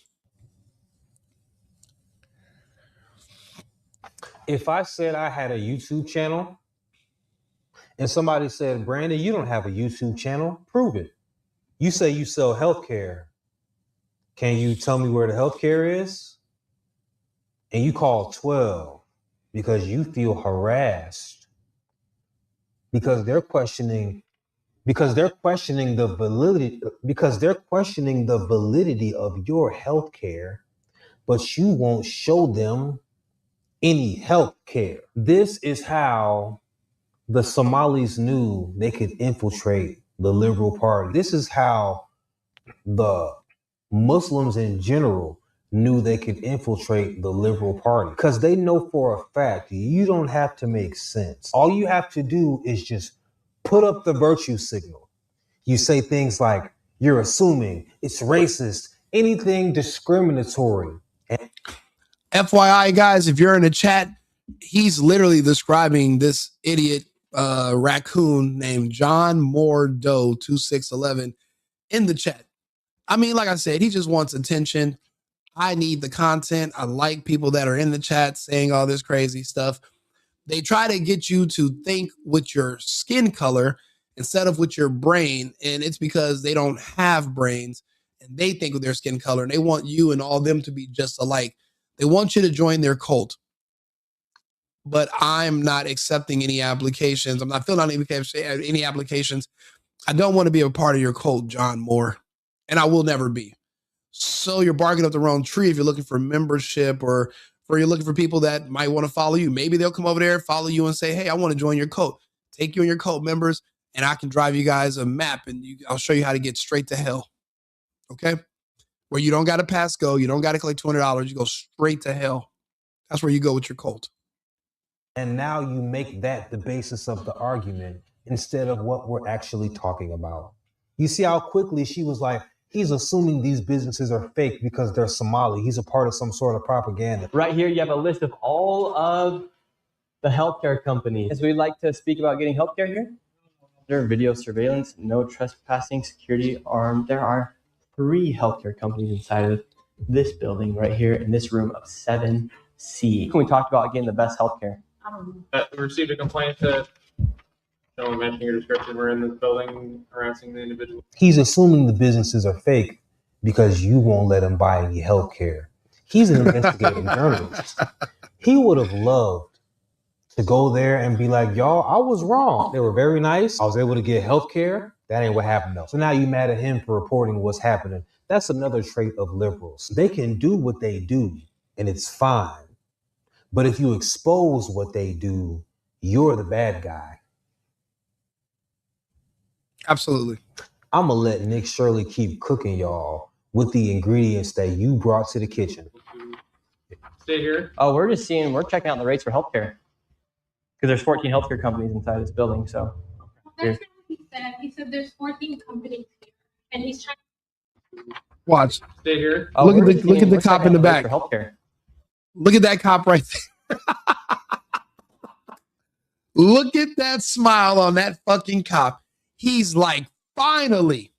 If I said I had a YouTube channel and somebody said, Brandon, you don't have a YouTube channel, prove it. You say you sell healthcare. Can you tell me where the healthcare is? And you call 12 because you feel harassed because they're questioning the validity of your healthcare, but you won't show them any health care. This is how the Somalis knew they could infiltrate the Liberal Party. This is how the Muslims in general knew they could infiltrate the Liberal Party, because they know for a fact you don't have to make sense. All you have to do is just put up the virtue signal. You say things like, you're assuming, it's racist, anything discriminatory. FYI, guys, if you're in the chat, he's literally describing this idiot raccoon named John Moore Doe 2611 in the chat. I mean, like I said, he just wants attention. I need the content. I like people that are in the chat saying all this crazy stuff. They try to get you to think with your skin color instead of with your brain. And it's because they don't have brains and they think with their skin color, and they want you and all them to be just alike. They want you to join their cult. But I'm not accepting any applications. I'm not filling out any applications. I don't want to be a part of your cult, John Moore. And I will never be. So you're barking up the wrong tree if you're looking for membership or you're looking for people that might want to follow you. Maybe they'll come over there, follow you and say, hey, I want to join your cult. Take you and your cult members, and I can drive you guys a map, and I'll show you how to get straight to hell. Okay? Where you don't got to pass go. You don't got to collect $200. You go straight to hell. That's where you go with your cult. And now you make that the basis of the argument instead of what we're actually talking about. You see how quickly she was like, he's assuming these businesses are fake because they're Somali. He's a part of some sort of propaganda. Right here, you have a list of all of the healthcare companies. As we'd like to speak about getting healthcare here. There are video surveillance, no trespassing, security armed. There are 3 healthcare companies inside of this building right here in this room of 7C. We talked about getting the best healthcare. We received a complaint that someone mentioning your description were in this building harassing the individual. He's assuming the businesses are fake because you won't let him buy any health care. He's an investigating journalist. He would have loved to go there and be like, y'all, I was wrong. They were very nice. I was able to get health care. That ain't what happened though. So now you mad at him for reporting what's happening. That's another trait of liberals. They can do what they do and it's fine. But if you expose what they do, you're the bad guy. Absolutely. I'm going to let Nick Shirley keep cooking y'all with the ingredients that you brought to the kitchen. Stay here. Oh, we're checking out the rates for healthcare. Because there's 14 healthcare companies inside this building, so. That's not what he said. He said there's 14 companies here, and he's trying. Watch. Stay here. Oh, look at the cop in the back. For healthcare. Look at that cop right there. Look at that smile on that fucking cop. He's like, finally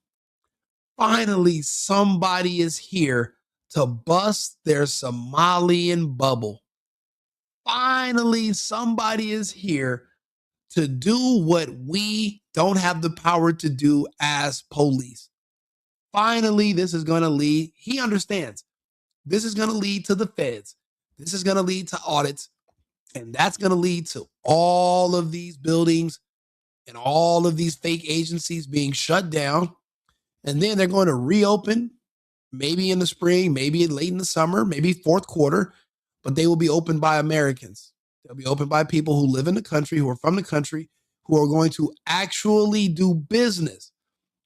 somebody is here to bust their Somalian bubble. Finally, somebody is here to do what we don't have the power to do as police. Finally, this is going to lead, he understands, this is going to lead to the feds. This is going to lead to audits. And that's going to lead to all of these buildings and all of these fake agencies being shut down. And then they're going to reopen, maybe in the spring, maybe late in the summer, maybe fourth quarter, but they will be opened by Americans. They'll be opened by people who live in the country, who are from the country, who are going to actually do business,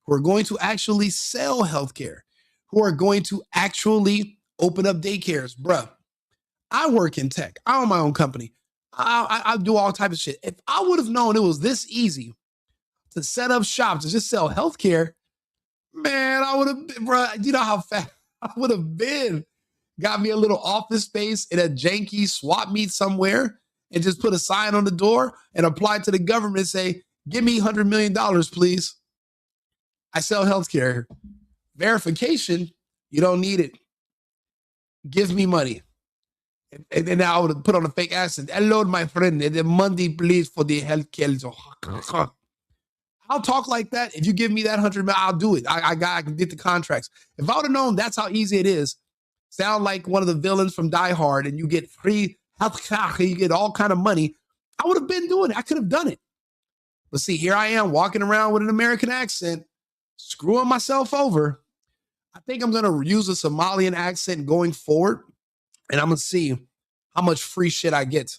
who are going to actually sell healthcare, who are going to actually open up daycares. Bruh, I work in tech. I own my own company. I do all types of shit. If I would have known it was this easy to set up shops to just sell healthcare, man, I would have been, bro. You know how fast I would have been. Got me a little office space in a janky swap meet somewhere and just put a sign on the door and apply to the government and say, give me $100 million, please. I sell healthcare. Verification, you don't need it. Give me money. And then I would have put on a fake accent. Hello, my friend. The money, please, for the healthcare. I'll talk like that. If you give me that $100 million, I'll do it. I can get the contracts. If I would have known that's how easy it is, sound like one of the villains from Die Hard, and you get free healthcare, you get all kind of money, I would have been doing it. I could have done it. But see, here I am walking around with an American accent, screwing myself over. I think I'm going to use a Somalian accent going forward, and I'm going to see how much free shit I get.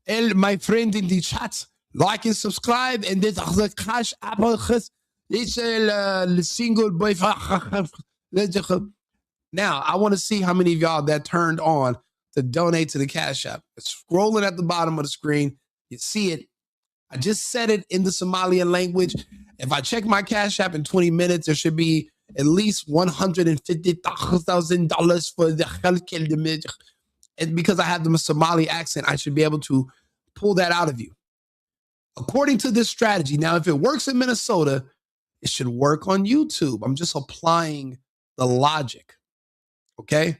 And my friend in the chat, like and subscribe, and this the cash app. It's a single boy. Now, I want to see how many of y'all that turned on to donate to the Cash App. It's scrolling at the bottom of the screen. You see it. I just said it in the Somalian language. If I check my Cash App in 20 minutes, there should be at least $150,000 for the healthcare. And because I have the Somali accent, I should be able to pull that out of you. According to this strategy, now, if it works in Minnesota, it should work on YouTube. I'm just applying the logic. Okay.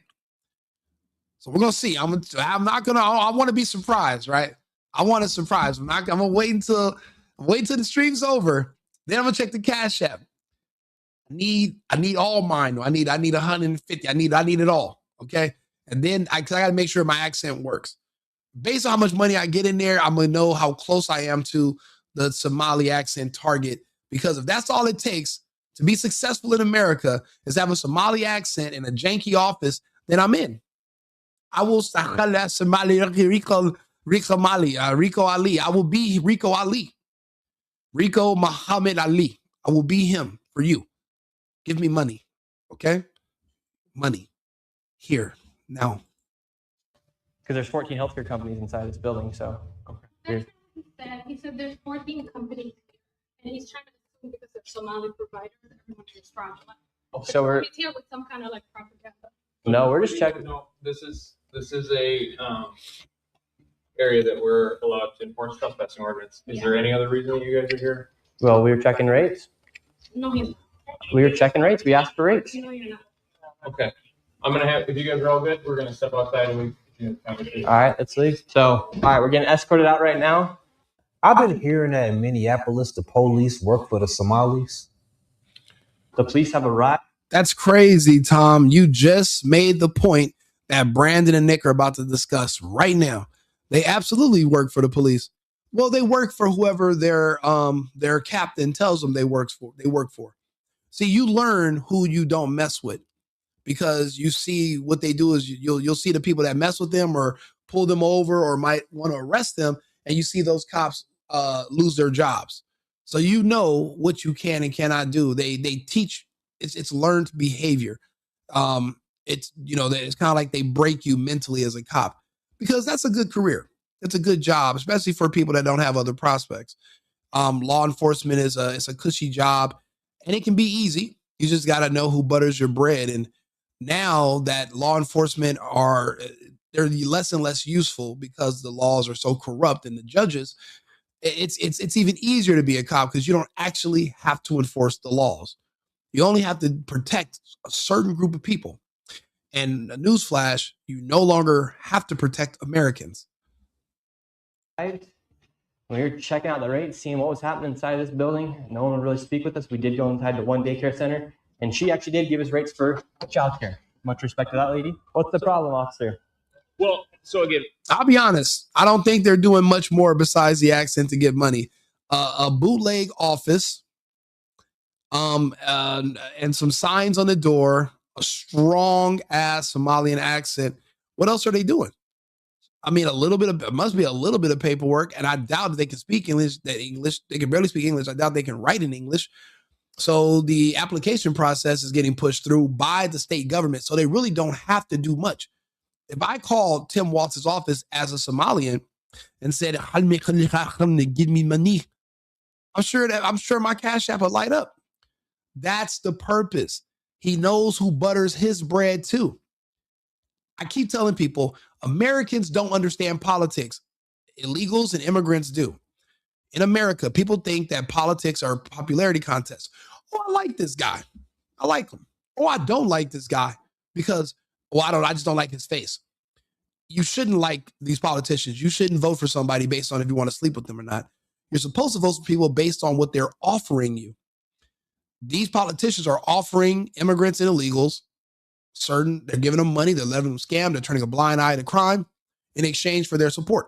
So we're going to see. I want to be surprised, right? I want a surprise. I'm going to wait until the stream's over. Then I'm going to check the Cash App. I need all mine. I need 150. I need it all. Okay. And then I got to make sure my accent works. Based on how much money I get in there, I'm going to know how close I am to the Somali accent target. Because if that's all it takes to be successful in America is have a Somali accent in a janky office, then I'm in. I will Somali Rico Ali. I will be Rico Ali. Rico Muhammad Ali. I will be him for you. Give me money. Okay? Money. Here. Now. Because there's 14 healthcare companies inside this building, so. That's what he said. He said there's 14 companies here, and he's trying to assume because they're Somali providers, everyone is fraudulent. So we're. He's here with some kind of like propaganda. No, we're just checking. No, this is a area that we're allowed to enforce trespassing ordinance. Is there any other reason you guys are here? Well, we were checking rates. No, he's. We were checking rates. We asked for rates. Okay. I'm gonna have, if you guys are all good, we're gonna step outside and we continue the conversation. All right, let's leave. So, all right, we're getting escorted out right now. I've been hearing that in Minneapolis, the police work for the Somalis. The police have arrived. That's crazy, Tom. You just made the point that Brandon and Nick are about to discuss right now. They absolutely work for the police. Well, they work for whoever their captain tells them they work for. See, you learn who you don't mess with, because you see what they do is you'll see the people that mess with them or pull them over or might want to arrest them, and you see those cops lose their jobs. So you know what you can and cannot do. They teach. It's learned behavior. It's it's kind of like they break you mentally as a cop, because that's a good career. It's a good job, especially for people that don't have other prospects. Law enforcement is a cushy job, and it can be easy. You just got to know who butters your bread. And now that law enforcement they're less and less useful because the laws are so corrupt and the judges, it's even easier to be a cop because you don't actually have to enforce the laws. You only have to protect a certain group of people. And a newsflash, you no longer have to protect Americans. When we were checking out the rates, seeing what was happening inside this building, no one would really speak with us. We did go inside to one daycare center, and she actually did give us rates for childcare. Much respect to that lady. What's the problem, officer? Well, so again, I'll be honest. I don't think they're doing much more besides the accent to get money. A bootleg office, and some signs on the door, a strong ass Somalian accent. What else are they doing? I mean, it must be a little bit of paperwork, and I doubt they can speak English. They can barely speak English. I doubt they can write in English. So the application process is getting pushed through by the state government. So they really don't have to do much. If I called Tim Waltz's office as a Somalian and said, "Give me money," I'm sure my Cash App would light up. That's the purpose. He knows who butters his bread too. I keep telling people, Americans don't understand politics. Illegals and immigrants do. In America, people think that politics are popularity contests. Oh, I like this guy. I like him. Oh, I don't like this guy because, I just don't like his face. You shouldn't like these politicians. You shouldn't vote for somebody based on if you want to sleep with them or not. You're supposed to vote for people based on what they're offering you. These politicians are offering immigrants and illegals they're giving them money, they're letting them scam, they're turning a blind eye to crime in exchange for their support.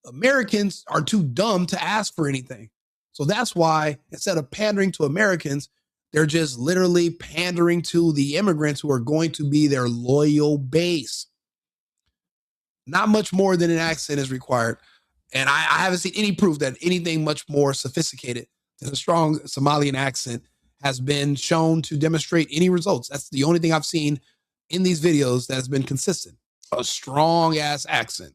Americans are too dumb to ask for anything. So that's why instead of pandering to Americans, they're just literally pandering to the immigrants who are going to be their loyal base. Not much more than an accent is required. And I haven't seen any proof that anything much more sophisticated than a strong Somalian accent has been shown to demonstrate any results. That's the only thing I've seen in these videos that has been consistent. A strong ass accent.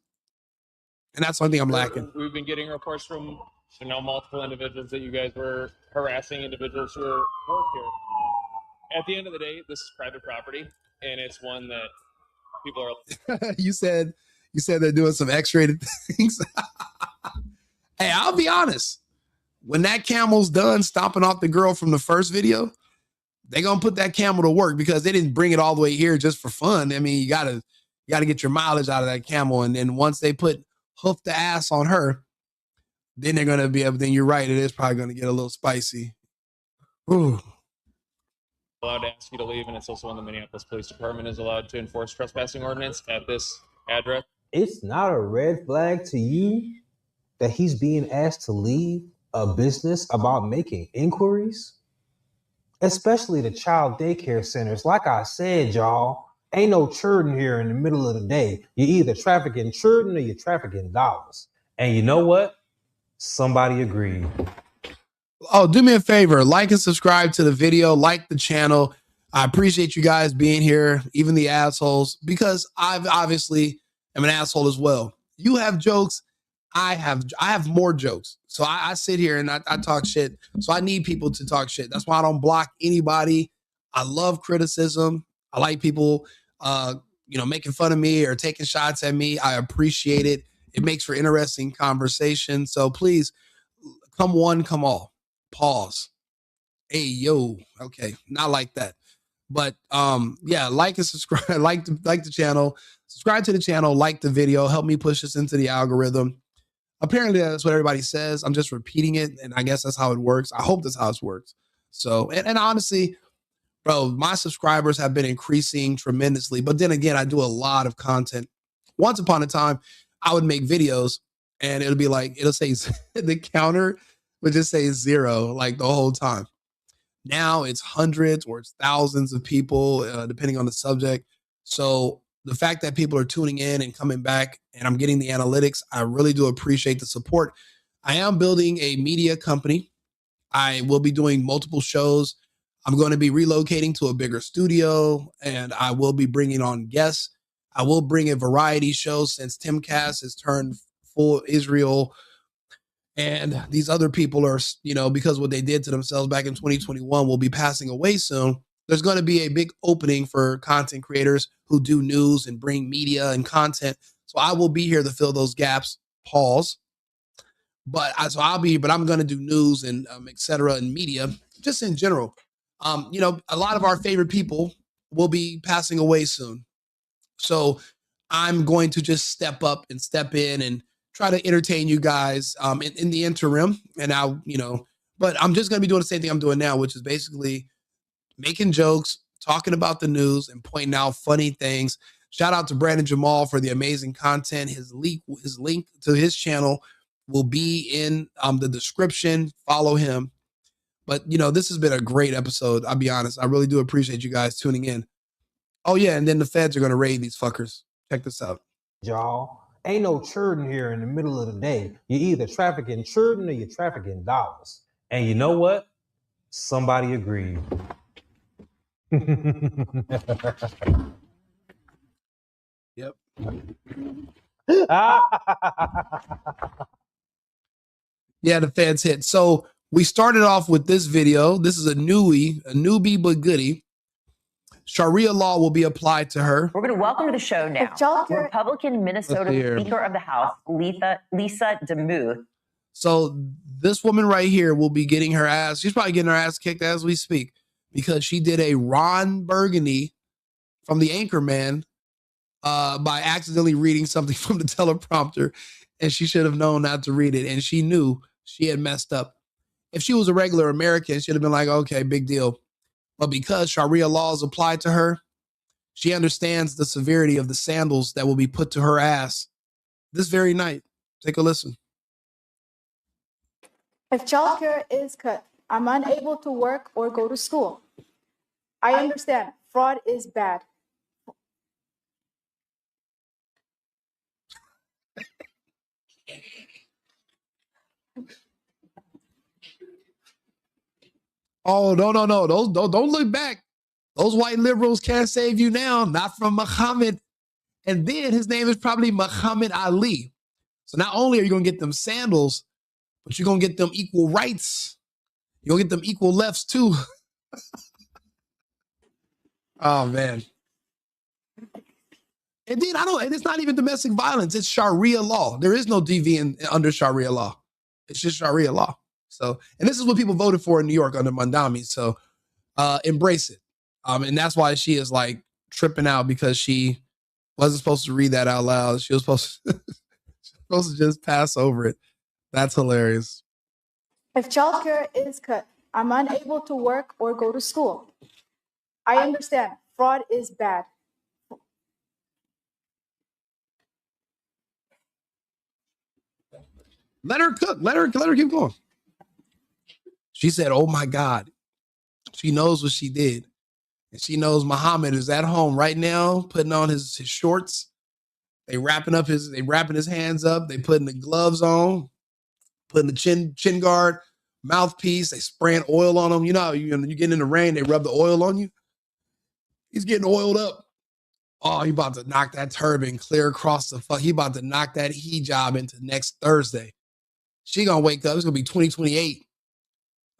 And that's the only thing I'm lacking. We've been getting reports from multiple individuals that you guys were harassing individuals who work here. At the end of the day, this is private property, and it's one that people are. You said they're doing some X-rated things. Hey, I'll be honest. When that camel's done stomping off the girl from the first video, they're going to put that camel to work because they didn't bring it all the way here just for fun. I mean, you gotta get your mileage out of that camel. And then once they put hoof the ass on her, then they're going to be able, then you're right. It is probably going to get a little spicy. Ooh. Allowed to ask you to leave, and it's also when the Minneapolis Police Department is allowed to enforce trespassing ordinance at this address. It's not a red flag to you that he's being asked to leave a business about making inquiries, especially the child daycare centers. Like I said, y'all, ain't no children here in the middle of the day. You're either trafficking children or you're trafficking dollars. And you know what? Somebody agreed. Oh, do me a favor, like and subscribe to the video, like the channel. I appreciate you guys being here, even the assholes, because I've obviously am an asshole as well. You have jokes. I have more jokes. So I sit here and I talk shit. So I need people to talk shit. That's why I don't block anybody. I love criticism. I like people, making fun of me or taking shots at me. I appreciate it. It makes for interesting conversation. So please, come one, come all. Pause. Hey, yo. Okay. Not like that. But yeah, like and subscribe, like the channel, subscribe to the channel, like the video, help me push this into the algorithm. Apparently that's what everybody says. I'm just repeating it, and I guess that's how it works. I hope that's how it works. So, and honestly, bro, my subscribers have been increasing tremendously. But then again, I do a lot of content. Once upon a time, I would make videos and it'll be like, it'll say the counter would just say 0 like the whole time. Now it's hundreds or it's thousands of people, depending on the subject. So the fact that people are tuning in and coming back and I'm getting the analytics, I really do appreciate the support. I am building a media company. I will be doing multiple shows. I'm going to be relocating to a bigger studio and I will be bringing on guests. I will bring a variety show since Timcast has turned full Israel. And these other people are, you know, because what they did to themselves back in 2021 will be passing away soon. There's going to be a big opening for content creators who do news and bring media and content. So I will be here to fill those gaps. Pause. But I'm going to do news and et cetera and media just in general. You know, a lot of our favorite people will be passing away soon. So I'm going to just step up and step in and try to entertain you guys in the interim. And I'll, you know, but I'm just going to be doing the same thing I'm doing now, which is basically making jokes, talking about the news and pointing out funny things. Shout out to Brandon Jamal for the amazing content. His link to his channel will be in the description. Follow him. But, you know, this has been a great episode. I'll be honest. I really do appreciate you guys tuning in. Oh, yeah. And then the feds are going to raid these fuckers. Check this out. Y'all, ain't no children here in the middle of the day. You're either trafficking children or you're trafficking dollars. And you know what? Somebody agreed. Yep. Yeah, the feds hit. So we started off with this video. This is a newbie but goodie. Sharia law will be applied to her. We're going to welcome to the show now Republican Minnesota Speaker of the House, Lisa DeMuth. So this woman right here will be getting her ass. She's probably getting her ass kicked as we speak because she did a Ron Burgundy from the Anchorman by accidentally reading something from the teleprompter, and she should have known not to read it, and she knew she had messed up. If she was a regular American, she'd have been like, okay, big deal. But because Sharia law is applied to her, she understands the severity of the sandals that will be put to her ass this very night. Take a listen. If childcare is cut, I'm unable to work or go to school. I understand fraud is bad. Oh, no. Don't look back. Those white liberals can't save you now, not from Muhammad. And then his name is probably Muhammad Ali. So not only are you going to get them sandals, but you're going to get them equal rights. You're going to get them equal lefts too. Oh, man. And then and it's not even domestic violence. It's Sharia law. There is no DV under Sharia law. It's just Sharia law. So, and this is what people voted for in New York under Mandami. So embrace it. And that's why she is like tripping out because she wasn't supposed to read that out loud. She was supposed to just pass over it. That's hilarious. If childcare is cut, I'm unable to work or go to school. I understand fraud is bad. Let her cook. Let her keep going. She said, oh my God. She knows what she did. And she knows Muhammad is at home right now, putting on his shorts. They wrapping his hands up. They putting the gloves on, putting the chin guard, mouthpiece. They spraying oil on him. You know, you get in the rain, they rub the oil on you. He's getting oiled up. Oh, he about to knock that turban clear across the fuck. He about to knock that hijab into next Thursday. She gonna wake up. It's gonna be 2028.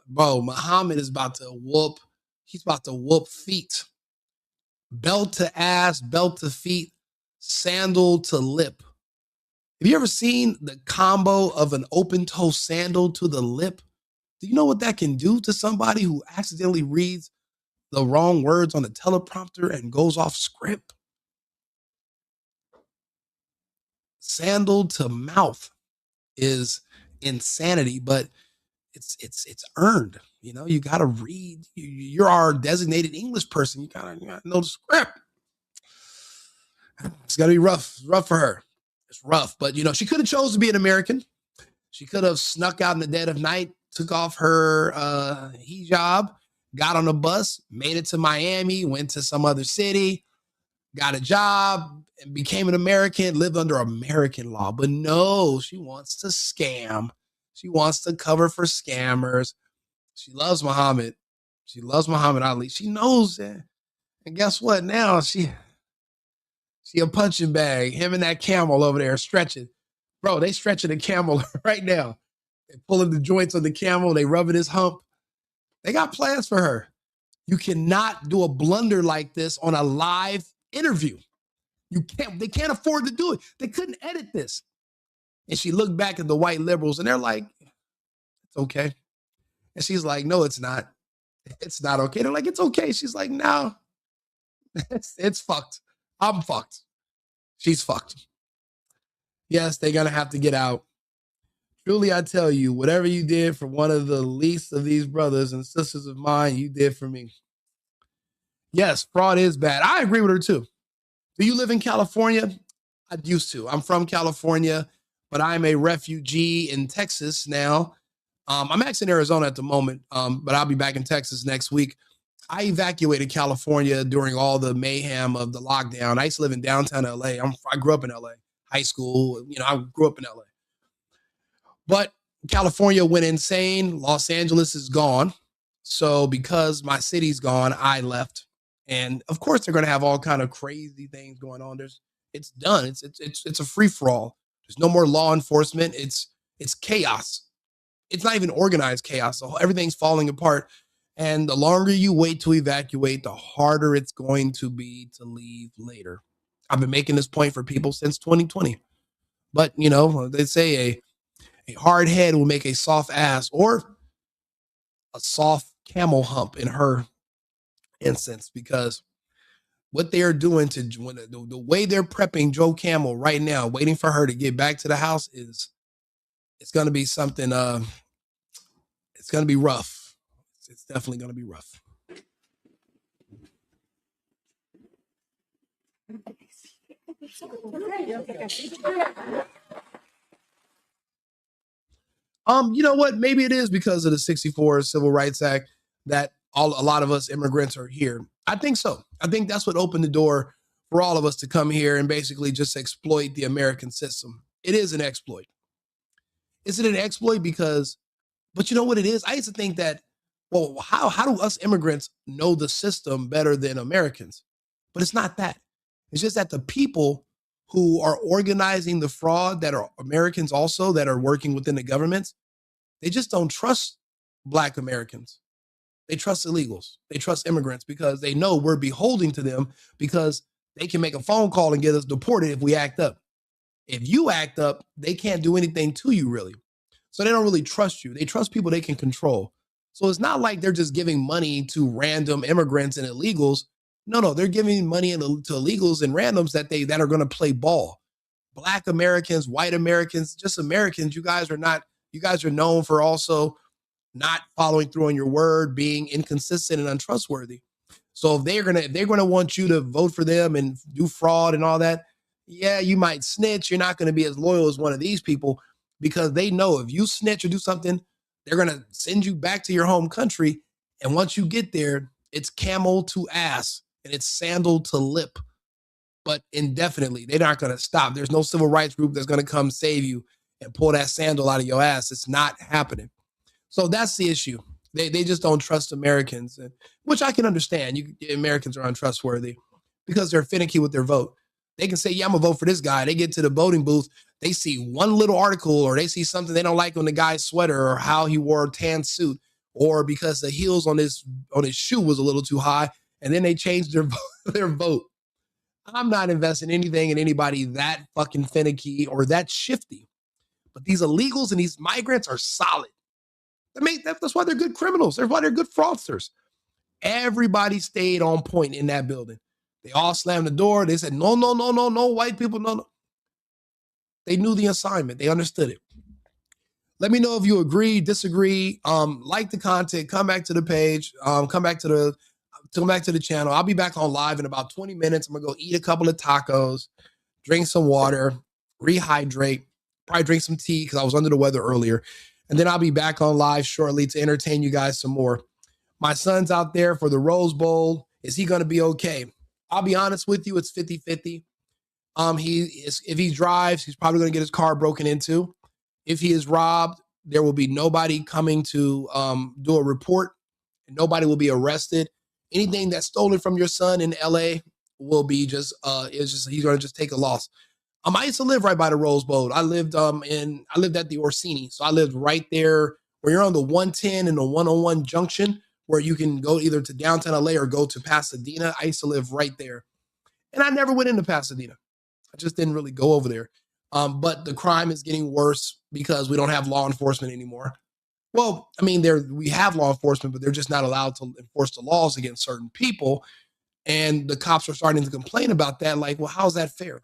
Bro, Muhammad is about to whoop. He's about to whoop feet. Belt to ass, belt to feet, sandal to lip. Have you ever seen the combo of an open toe sandal to the lip? Do you know what that can do to somebody who accidentally reads the wrong words on the teleprompter and goes off script? Sandal to mouth is insanity, but it's earned. You know, you got to read. You're our designated English person. You gotta know the script. It's got to be rough. It's rough for her. It's rough, but you know, she could have chose to be an American. She could have snuck out in the dead of night, took off her hijab, got on a bus, made it to Miami, went to some other city, got a job, and became an American, lived under American law. But no, she wants to scam. She wants to cover for scammers. She loves Muhammad. She loves Muhammad Ali. She knows that. And guess what? Now she a punching bag. Him and that camel over there stretching. Bro, they stretching the camel right now. They pulling the joints on the camel. They rubbing his hump. They got plans for her. You cannot do a blunder like this on a live interview. They can't afford to do it. They couldn't edit this. And she looked back at the white liberals and they're like, it's okay. And she's like, no, it's not. It's not okay. They're like, it's okay. She's like, no, it's fucked. I'm fucked. She's fucked. Yes, they're going to have to get out. Truly, I tell you, whatever you did for one of the least of these brothers and sisters of mine, you did for me. Yes, fraud is bad. I agree with her too. Do you live in California? I used to. I'm from California, but I'm a refugee in Texas now. I'm actually in Arizona at the moment, but I'll be back in Texas next week. I evacuated California during all the mayhem of the lockdown. I used to live in downtown LA. I grew up in LA, high school. You know, I grew up in LA. But California went insane. Los Angeles is gone. So because my city's gone, I left. And of course, they're going to have all kind of crazy things going on. It's done. It's a free for all. There's no more law enforcement. It's chaos. It's not even organized chaos. So everything's falling apart. And the longer you wait to evacuate, the harder it's going to be to leave later. I've been making this point for people since 2020. But, you know, they say a hard head will make a soft ass, or a soft camel hump in her instance, because what they are doing to the way they're prepping Joe Camel right now, waiting for her to get back to the house, it's going to be something. It's going to be rough. It's definitely going to be rough. You know what? Maybe it is because of the 64 Civil Rights Act that a lot of us immigrants are here. I think so. I think that's what opened the door for all of us to come here and basically just exploit the American system. It is an exploit. Is it an exploit but you know what it is? I used to think that, well, how do us immigrants know the system better than Americans? But it's not that. It's just that the people who are organizing the fraud, that are Americans also, that are working within the governments, they just don't trust Black Americans. They trust illegals. They trust immigrants because they know we're beholden to them, because they can make a phone call and get us deported if we act up. If you act up, they can't do anything to you, really. So they don't really trust you. They trust people they can control. So it's not like they're just giving money to random immigrants and illegals. No, they're giving money to illegals and randoms that are going to play ball. Black Americans, white Americans, just Americans. You guys are known for also not following through on your word, being inconsistent and untrustworthy. So if they're gonna want you to vote for them and do fraud and all that, yeah, you might snitch. You're not going to be as loyal as one of these people, because they know if you snitch or do something, they're going to send you back to your home country. And once you get there, it's camel to ass and it's sandal to lip, but indefinitely. They're not going to stop. There's no civil rights group that's going to come save you and pull that sandal out of your ass. It's not happening. So that's the issue. They just don't trust Americans, which I can understand. Americans are untrustworthy because they're finicky with their vote. They can say, yeah, I'm going to vote for this guy. They get to the voting booth. They see one little article, or they see something they don't like on the guy's sweater, or how he wore a tan suit, or because the heels on his shoe was a little too high, and then they changed their vote. I'm not investing anything in anybody that fucking finicky or that shifty. But these illegals and these migrants are solid. That's why they're good criminals. That's why they're good fraudsters. Everybody stayed on point in that building. They all slammed the door. They said, no, white people, no. They knew the assignment. They understood it. Let me know if you agree, disagree, like the content, come back to the page, come back to the channel. I'll be back on live in about 20 minutes. I'm gonna go eat a couple of tacos, drink some water, rehydrate, probably drink some tea because I was under the weather earlier. And then I'll be back on live shortly to entertain you guys some more. My son's out there for the Rose Bowl. Is he gonna be okay? I'll be honest with you, it's 50-50. If he drives, he's probably gonna get his car broken into. If he is robbed, there will be nobody coming to do a report, and nobody will be arrested. Anything that's stolen from your son in LA will be he's gonna just take a loss. I used to live right by the Rose Bowl. I lived at the Orsini, so I lived right there where you're on the 110 and the 101 junction, where you can go either to downtown LA or go to Pasadena. I used to live right there, and I never went into Pasadena. I just didn't really go over there. But the crime is getting worse because we don't have law enforcement anymore. Well, I mean, we have law enforcement, but they're just not allowed to enforce the laws against certain people. And the cops are starting to complain about that. Like, well, how's that fair?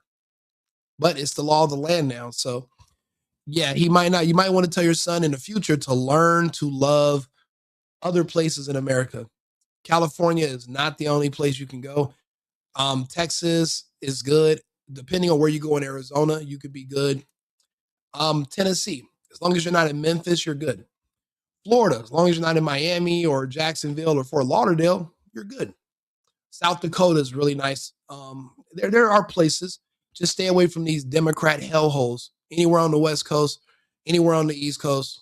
But it's the law of the land now. So yeah, you might want to tell your son in the future to learn to love other places in America. California is not the only place you can go. Texas is good. Depending on where you go in Arizona, you could be good. Tennessee, as long as you're not in Memphis, you're good. Florida, as long as you're not in Miami or Jacksonville or Fort Lauderdale, you're good. South Dakota is really nice. There are places. Just stay away from these Democrat hellholes. Anywhere on the West Coast, anywhere on the East Coast,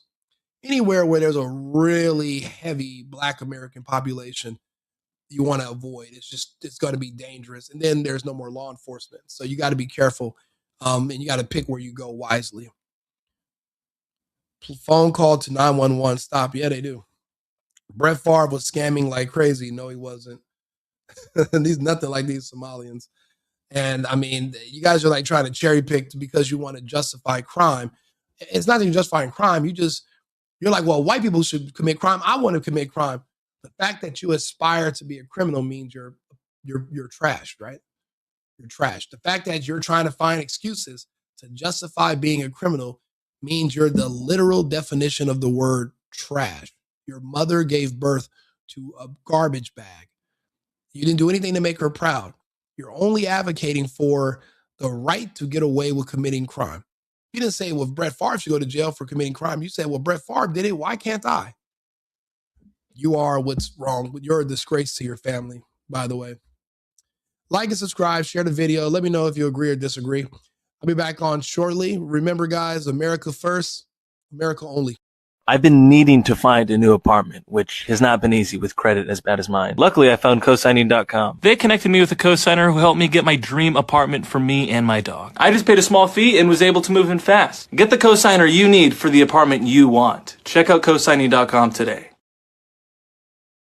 anywhere where there's a really heavy Black American population, you want to avoid. It's going to be dangerous. And then there's no more law enforcement. So you got to be careful. And you got to pick where you go wisely. Phone call to 911. Stop. Yeah, they do. Brett Favre was scamming like crazy. No, he wasn't. He's nothing like these Somalians. And I mean, you guys are like trying to cherry pick because you want to justify crime. It's not even justifying crime. You're like, well, white people should commit crime. I want to commit crime. The fact that you aspire to be a criminal means you're trash, right? You're trash. The fact that you're trying to find excuses to justify being a criminal means you're the literal definition of the word trash. Your mother gave birth to a garbage bag. You didn't do anything to make her proud. You're only advocating for the right to get away with committing crime. You didn't say, well, Brett Favre should go to jail for committing crime. You said, well, Brett Favre did it. Why can't I? You are what's wrong. You're a disgrace to your family, by the way. Like and subscribe, share the video. Let me know if you agree or disagree. I'll be back on shortly. Remember, guys, America first, America only. I've been needing to find a new apartment, which has not been easy with credit as bad as mine. Luckily, I found cosigning.com. They connected me with a cosigner who helped me get my dream apartment for me and my dog. I just paid a small fee and was able to move in fast. Get the cosigner you need for the apartment you want. Check out cosigning.com today.